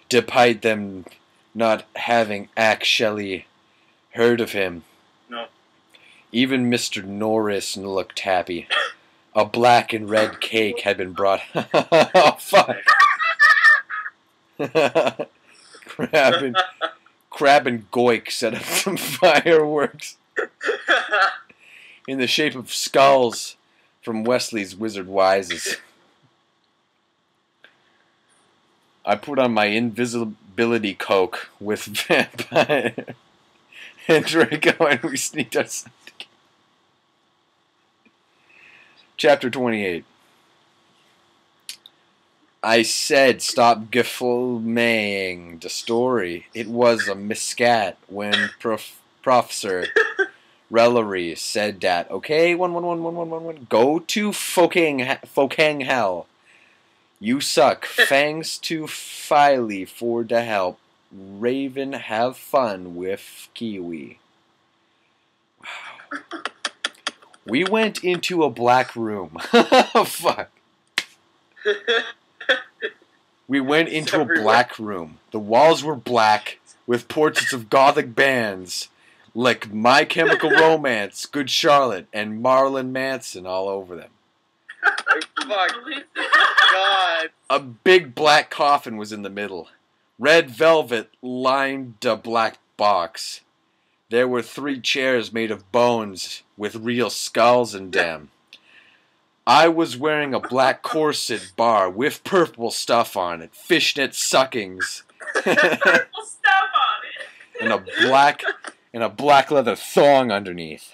despite them not having actually heard of him. No. Even Mr. Norris looked happy. A black and red cake had been brought. Oh, fuck. Crab and Goik set up some fireworks in the shape of skulls from Wesley's Wizard Wises. I put on my invisibility coke with Vampire and Draco, and we sneaked outside together. Chapter 28. I said stop gefilming the story. It was a miscat when Professor Rellery said that. Okay, 1111111. Go to fucking hell. You suck. Thanks to Filey for the help. Raven, have fun with Kiwi. Wow. We went into a black room. Fuck. We went into a black room. The walls were black with portraits of gothic bands like My Chemical Romance, Good Charlotte, and Marilyn Manson all over them. Fuck. God. A big black coffin was in the middle. Red velvet lined the black box. There were 3 chairs made of bones with real skulls in them. I was wearing a black corset bar with purple stuff on it, fishnet suckings, Purple stuff on it. and a black leather thong underneath.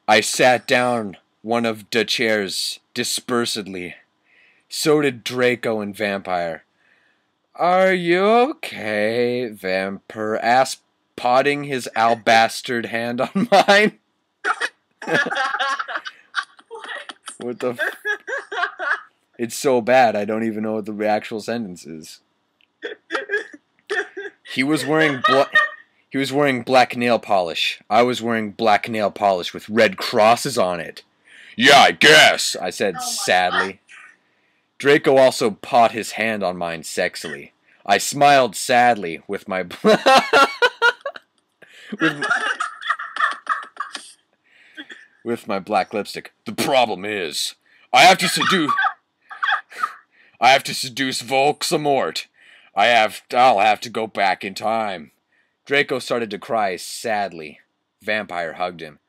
I sat down one of the chairs dispersedly. So did Draco and Vampire. "Are you okay?" Vampire asked, potting his albastard hand on mine. What the It's so bad I don't even know what the actual sentence is. He was wearing black nail polish. I was wearing black nail polish with red crosses on it. "Yeah, I guess," I said sadly. Draco also pawed his hand on mine sexily. I smiled sadly with my with my black lipstick. "The problem is, I'll have to seduce Voldemort. I'll have to go back in time." Draco started to cry sadly. Vampire hugged him.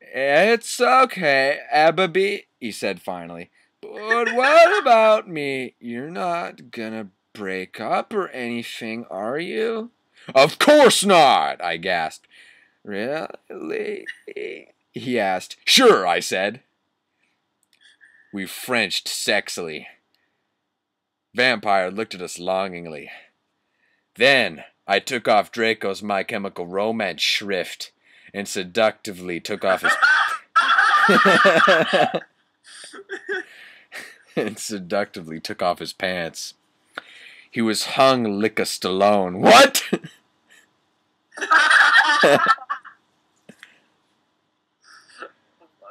"It's okay, Abby," he said finally. "But what about me? You're not gonna break up or anything, are you?" "Of course not," I gasped. "Really?" he asked. "Sure," I said. We Frenched sexily. Vampire looked at us longingly. Then I took off Draco's My Chemical Romance shrift and seductively took off his pants. He was hung like a Stallone. What?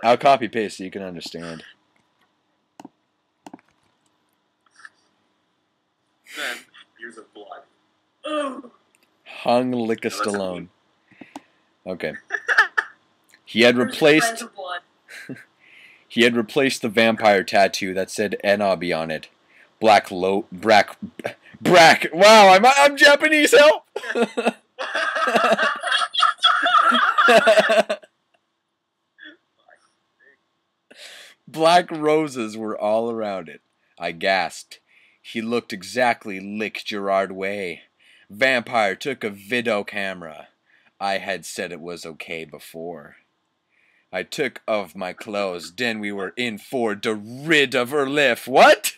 I'll copy paste so you can understand. Then use of blood. Ooh. Hung like a Stallone. Okay. He had replaced the vampire tattoo that said Enobi on it. Brack. Wow, I'm Japanese. Help. Black roses were all around it. I gasped. He looked exactly like Gerard Way. Vampire took a video camera. I had said it was okay before. I took off my clothes. Then we were in for the rid of her lift. What?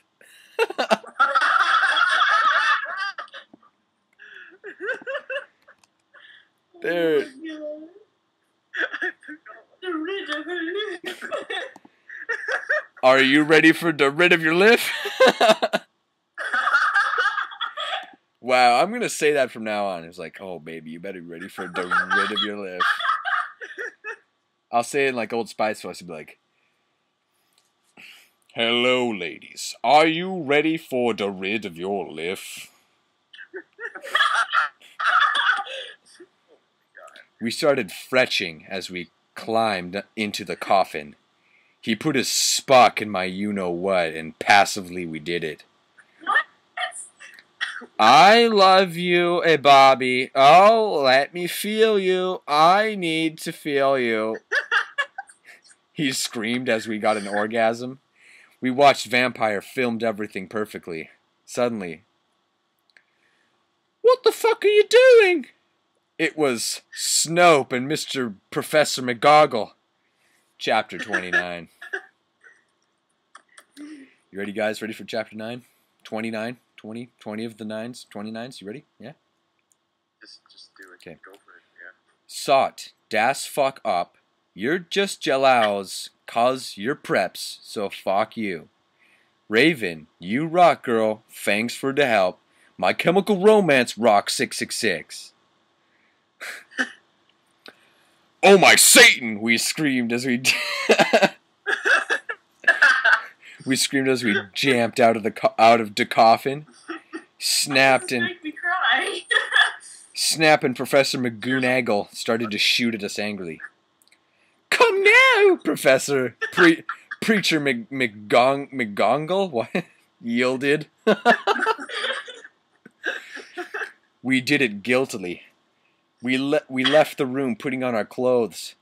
There. Are you ready for the rid of your lift? Wow, I'm gonna say that from now on. It's like, oh baby, you better be ready for the rid of your lift. I'll say it in like Old Spice voice. I'll be like, "Hello, ladies. Are you ready for the rid of your lift?" We started fretching as we climbed into the coffin. He put his Spock in my you-know-what, and passively we did it. What? "I love you, Bobby. Oh, let me feel you. I need to feel you." He screamed as we got an orgasm. We watched Vampire filmed everything perfectly. Suddenly, "What the fuck are you doing?" It was Snope and Mr. Professor McGoggle. Chapter 29. You ready, guys? Ready for chapter 9? 29? 20 of the 9s? 29s? You ready? Yeah? Just do it. Okay. Go for it. Yeah. Sot, das fuck up. You're just jealous cause you're preps, so fuck you. Raven, you rock, girl. Thanks for the help. My Chemical Romance rock 666. "Oh my Satan!" we screamed as we jammed out of the coffin. Snapped and Make me cry. Snap and Professor McGoonaggle started to shoot at us angrily. "Come now, Professor Preacher McGongle." What? Yielded. We did it guiltily. We left the room putting on our clothes.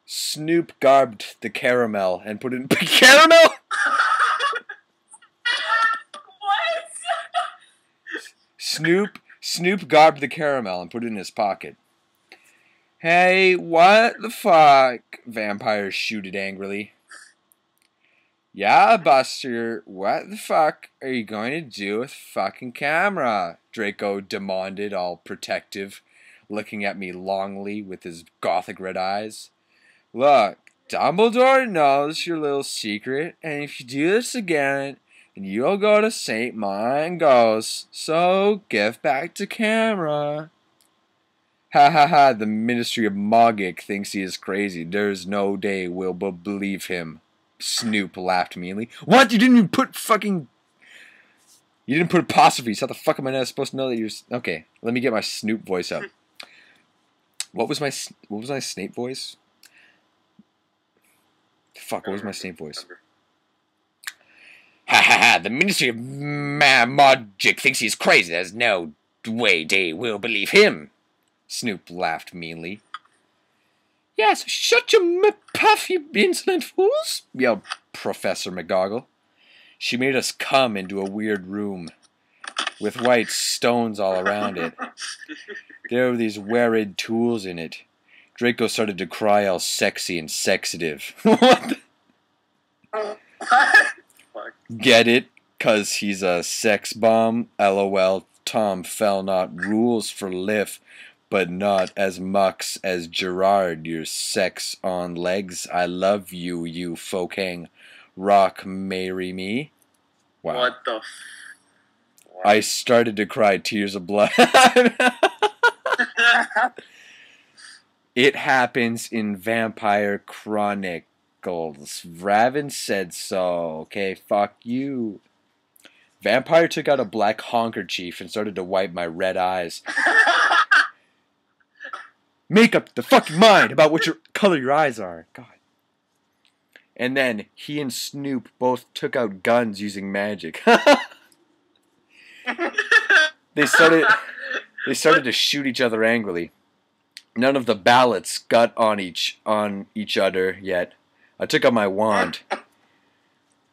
Snoop garbed the caramel and put it in... Caramel?! What? Snoop garbed the caramel and put it in his pocket. Hey, what the fuck? Vampire shooted angrily. Yeah, Buster, what the fuck are you going to do with fucking camera? Draco demanded, all protective, looking at me longly with his gothic red eyes. Look, Dumbledore knows your little secret, and if you do this again, then you'll go to St. Mind Ghost, so give back to camera. Ha ha ha, the Ministry of Magic thinks he is crazy. There's no day we'll believe him. Snoop laughed meanly. What? You didn't even put fucking... You didn't put apostrophes. How the fuck am I not supposed to know that you're... Okay, let me get my Snoop voice up. What was my Snape voice? Fuck, what was my Snape voice? Ha ha ha, the Ministry of Magic thinks he's crazy. There's no way they will believe him. Snoop laughed meanly. Yes, shut your puff, you insolent fools, yelled Professor McGoggle. She made us come into a weird room with white stones all around it. There were these weird tools in it. Draco started to cry all sexy and sexative. What the? Get it? 'Cause he's a sex bomb? LOL, Tom fell not rules for Liff, but not as much as Gerard, your sex on legs. I love you, you folking. Rock, marry me. Wow. What the I started to cry tears of blood. It happens in Vampire Chronicles. Raven said so. Okay, fuck you. Vampire took out a black handkerchief and started to wipe my red eyes. Make up the fucking mind about what color your eyes are. God. And then he and Snoop both took out guns using magic. They started to shoot each other angrily. None of the ballots got on each other yet. I took out my wand.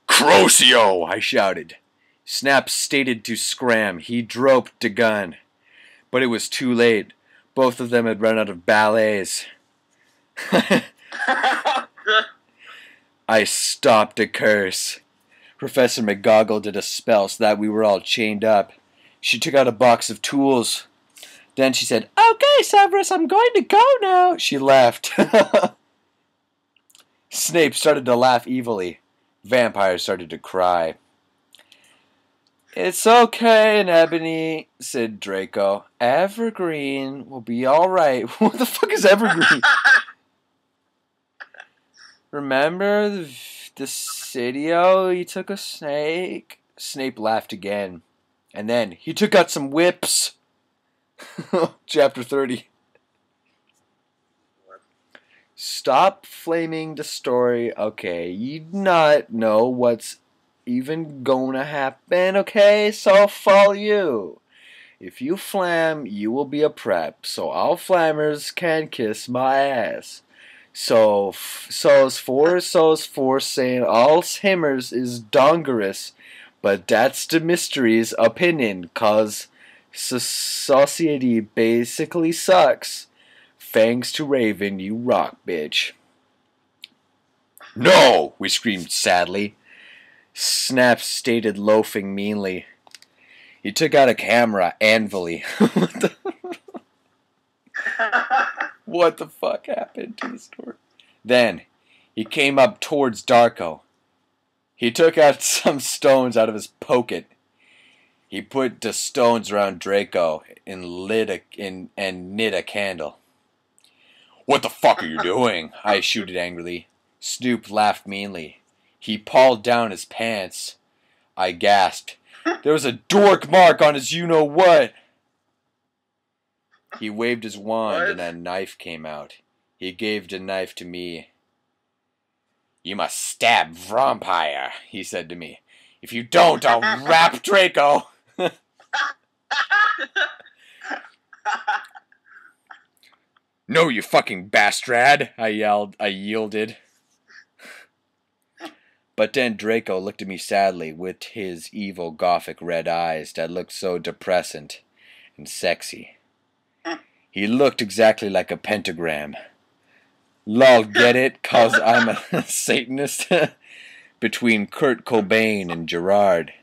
Croceo! I shouted. Snap stated to scram. He dropped the gun. But it was too late. Both of them had run out of ballets. I stopped a curse. Professor McGoggle did a spell so that we were all chained up. She took out a box of tools. Then she said, "Okay, Severus, I'm going to go now." She left. Snape started to laugh evilly. Vampire started to cry. It's okay, Ebony, said Draco. Evergreen will be alright. What the fuck is Evergreen? Remember the Sidio? He took a snake? Snape laughed again. And then he took out some whips. Chapter 30. Stop flaming the story. Okay, you not know what's even gonna happen, okay? So I'll follow you. If you flam, you will be a prep. So all flammers can kiss my ass. So as for saying all himmers is dongerous, but that's the mystery's opinion, 'cause society basically sucks. Thanks to Raven, you rock, bitch. No, we screamed sadly. Snap stated loafing meanly. He took out a camera anvilly. What the fuck happened to the story? Then he came up towards Darko. He took out some stones out of his pocket. He put the stones around Draco and knit a candle. What the fuck are you doing? I shooted angrily. Snoop laughed meanly. He pulled down his pants. I gasped. There was a dork mark on his you-know-what. He waved his wand and a knife came out. He gave the knife to me. You must stab Vampire, he said to me. If you don't, I'll rap Draco. No, you fucking bastard! I yelled. I yielded. But then Draco looked at me sadly with his evil gothic red eyes that looked so depressant and sexy. He looked exactly like a pentagram. Lol, get it? 'Cause I'm a Satanist? Between Kurt Cobain and Gerard.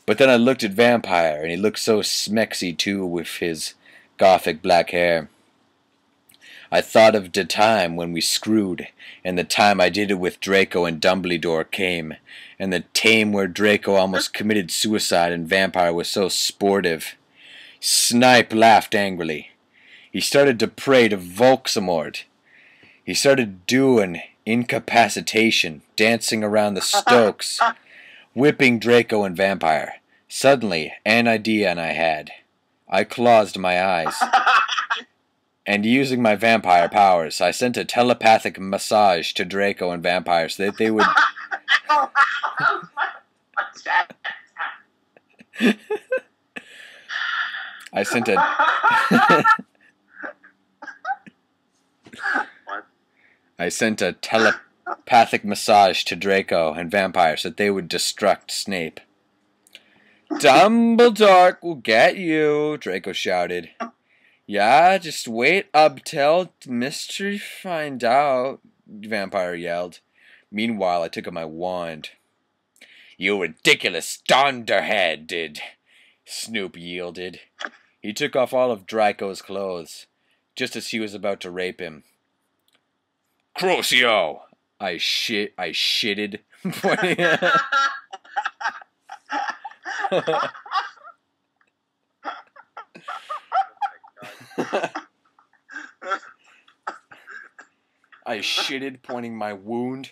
But then I looked at Vampire, and he looked so smexy too with his gothic black hair. I thought of the time when we screwed, and the time I did it with Draco and Dumbledore came, and the time where Draco almost committed suicide and Vampire was so sportive. Snipe laughed angrily. He started to pray to Volksamort. He started doing incapacitation, dancing around the Stokes, whipping Draco and Vampire. Suddenly, an idea and I had. I closed my eyes. And using my vampire powers, I sent a telepathic massage to Draco and Vampire so that they would... I sent a... I sent a telepathic massage to Draco and Vampire so that they would destruct Snape. Dumbledore will get you, Draco shouted. Yeah, just wait up till mystery find out, Vampire yelled. Meanwhile, I took out my wand. You ridiculous dunderhead, Snoop yielded. He took off all of Draco's clothes, just as he was about to rape him. Crucio! I shitted. I shitted, pointing my wound.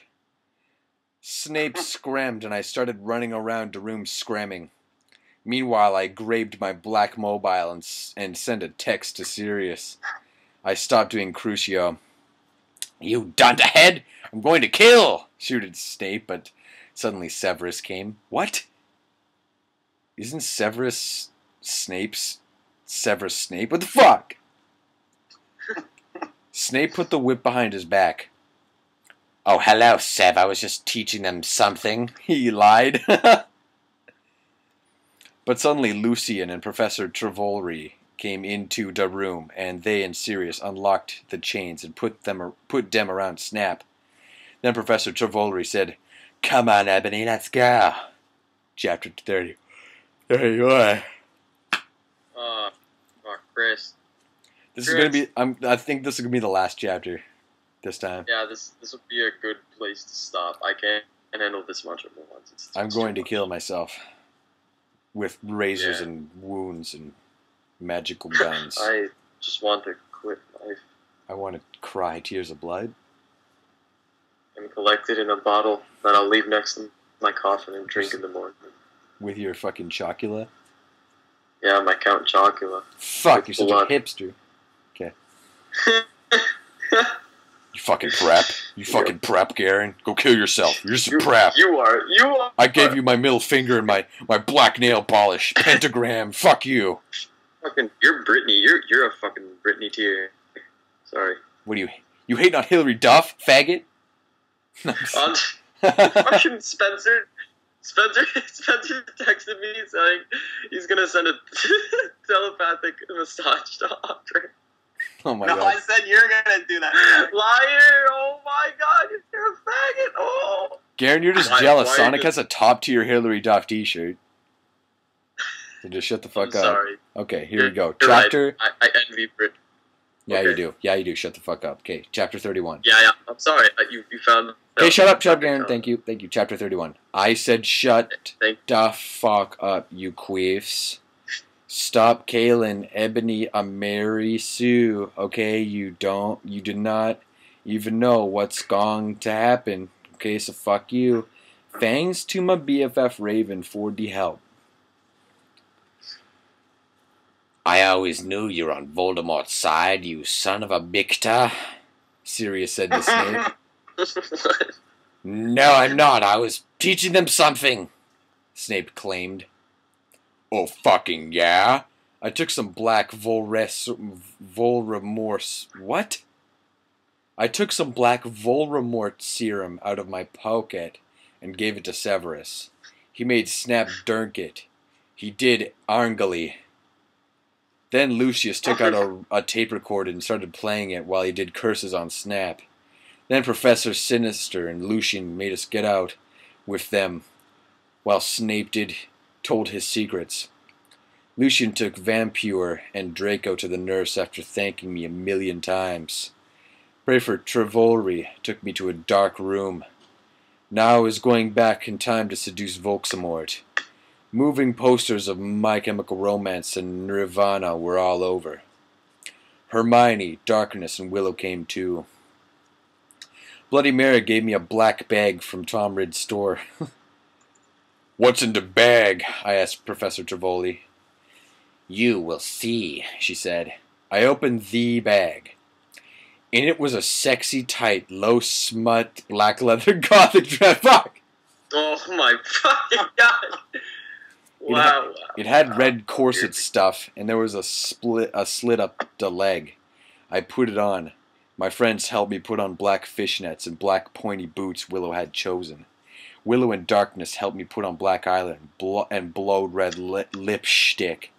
Snape screamed, and I started running around the room screaming. Meanwhile, I grabbed my black mobile and sent a text to Sirius. I stopped doing Crucio. You dunderhead! I'm going to kill! Shooted Snape, but suddenly Severus came. What? Isn't Severus Snape's Severus Snape? What the fuck? Snape put the whip behind his back. Oh, hello, Sev. I was just teaching them something. He lied. But suddenly Lucian and Professor Trevolry came into the room, and they and Sirius unlocked the chains and put them around Snap. Then Professor Trevolry said, Come on, Ebony, let's go. Chapter 30. There you are. Chris. This is gonna be. I think this is gonna be the last chapter. This time. Yeah, this would be a good place to stop. I can't handle this much at once. I'm going to kill myself with razors and wounds and magical guns. I just want to quit life. I want to cry tears of blood. And collect it in a bottle that I'll leave next to my coffin and drink in the morning. With your fucking chocula? Yeah, my Count Chocula. Fuck, you're such a hipster. Okay. You fucking prep. You fucking prep, Garen. Go kill yourself. You're just a prep. You are. I gave you my middle finger and my black nail polish. Pentagram. Fuck you. Fucking, you're Britney. You're a fucking Britney tier. Sorry. What do you hate on Hillary Duff, faggot? Fucking Spencer texted me saying he's gonna send a telepathic massage to Andre. Oh my god. god. I said you're gonna do that. Liar! Oh my god, you're a faggot! Oh! Garen, you're just jealous. Sonic has a top tier Hillary Duff t-shirt. So just shut the fuck up. Sorry. Okay, here we go. You're Chapter... Right. I envy Brit. Yeah, Okay. you do. Yeah, you do. Shut the fuck up. Okay, chapter 31. Yeah. I'm sorry. You found... Okay, shut up, Garen. Thank you. Chapter 31. I said shut the fuck up, you queefs. Stop Kaylin, Ebony, Mary Sue. Okay, you do not even know what's going to happen. Okay, so fuck you. Thanks to my BFF Raven for the help. I always knew you were on Voldemort's side, you son of a bicta, Sirius said to Snape. No, I'm not. I was teaching them something, Snape claimed. Oh, fucking yeah? I took some black Volramort. What? I took some black Volramort serum out of my pocket and gave it to Severus. He made Snap drink it. He did Arngally. Then Lucius took out a tape recorder and started playing it while he did curses on Snap. Then Professor Sinister and Lucian made us get out with them while Snape told his secrets. Lucian took Vampire and Draco to the nurse after thanking me 1,000,000 times. Prefect Trevolry took me to a dark room. Now I was going back in time to seduce Voldemort. Moving posters of My Chemical Romance and Nirvana were all over. Hermione, Darkness, and Willow came too. Bloody Mary gave me a black bag from Tom Ridd's store. "What's in the bag?" I asked Professor Trevoli. "You will see," she said. I opened the bag. In it was a sexy, tight, low-smut, black leather gothic dress. Fuck! Oh my fucking god! Wow. It had red corset stuff, and there was a slit up the leg. I put it on. My friends helped me put on black fishnets and black pointy boots Willow had chosen. Willow and Darkness helped me put on black eyeliner and blow red lipstick.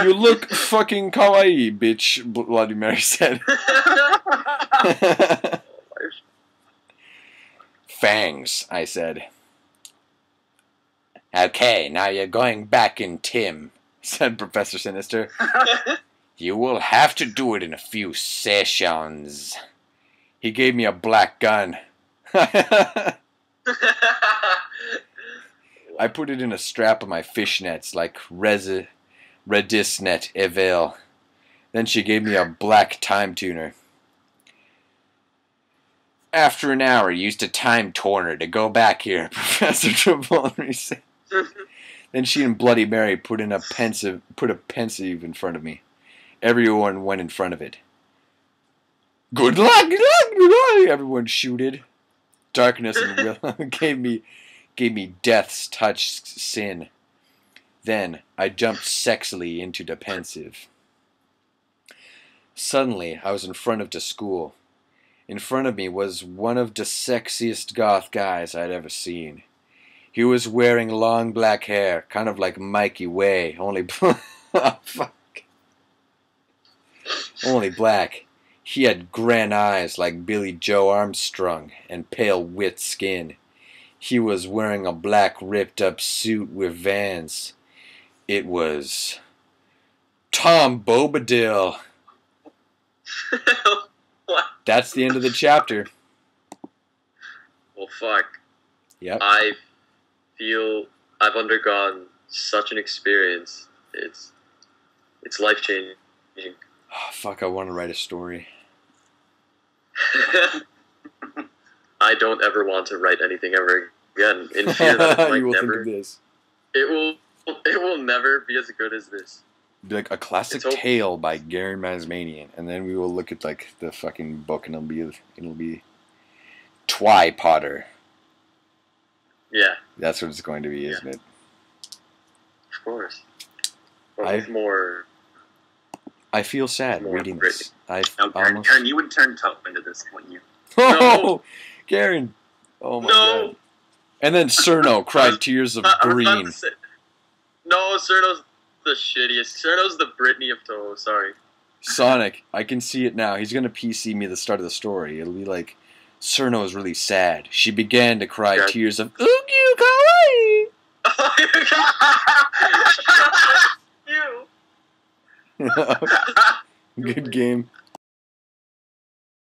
"You look fucking kawaii, bitch," Bloody Mary said. "Fangs," I said. "Okay, now you're going back in Tim," said Professor Sinister. "You will have to do it in a few sessions." He gave me a black gun. I put it in a strap of my fishnets like Redisnet Evel. Then she gave me a black time tuner. "After an hour, used a time turner to go back here," Professor Trelawney said. Then she and Bloody Mary put a pensive in front of me. Everyone went in front of it. "Good luck, good luck, good luck," everyone shooted. Darkness and Willow gave me Death's Touch Sin. Then I jumped sexily into the pensive. Suddenly, I was in front of the school. In front of me was one of the sexiest goth guys I'd ever seen. He was wearing long black hair, kind of like Mikey Way, only only black. He had grand eyes like Billy Joe Armstrong and pale wet skin. He was wearing a black ripped up suit with Vans. It was Tom Bobadil. What? That's the end of the chapter. Well, fuck. Yep. I feel I've undergone such an experience. It's life changing. Oh, fuck, I want to write a story. I don't ever want to write anything ever again. In fear that it might You will never. think of this. It will never be as good as this. Be like a classic tale by Gary Masmanian, and then we will look at like the fucking book, and it'll be Twy Potter. Yeah, That's what it's going to be, isn't it? of course. But with more. I feel sad More reading gritty. this. I No, almost. Karen, you would turn taupe into this, wouldn't you? Oh, Garen! Oh my No. god! And then Cerno cried tears of I was about green. to say- No, Cerno's the shittiest. Cerno's the Britney of Toho. Sorry. Sonic, I can see it now. He's gonna PC me the start of the story. It'll be like, Cerno is really sad. She began to cry Yeah. tears of "Oogie kawaii." You. Good game.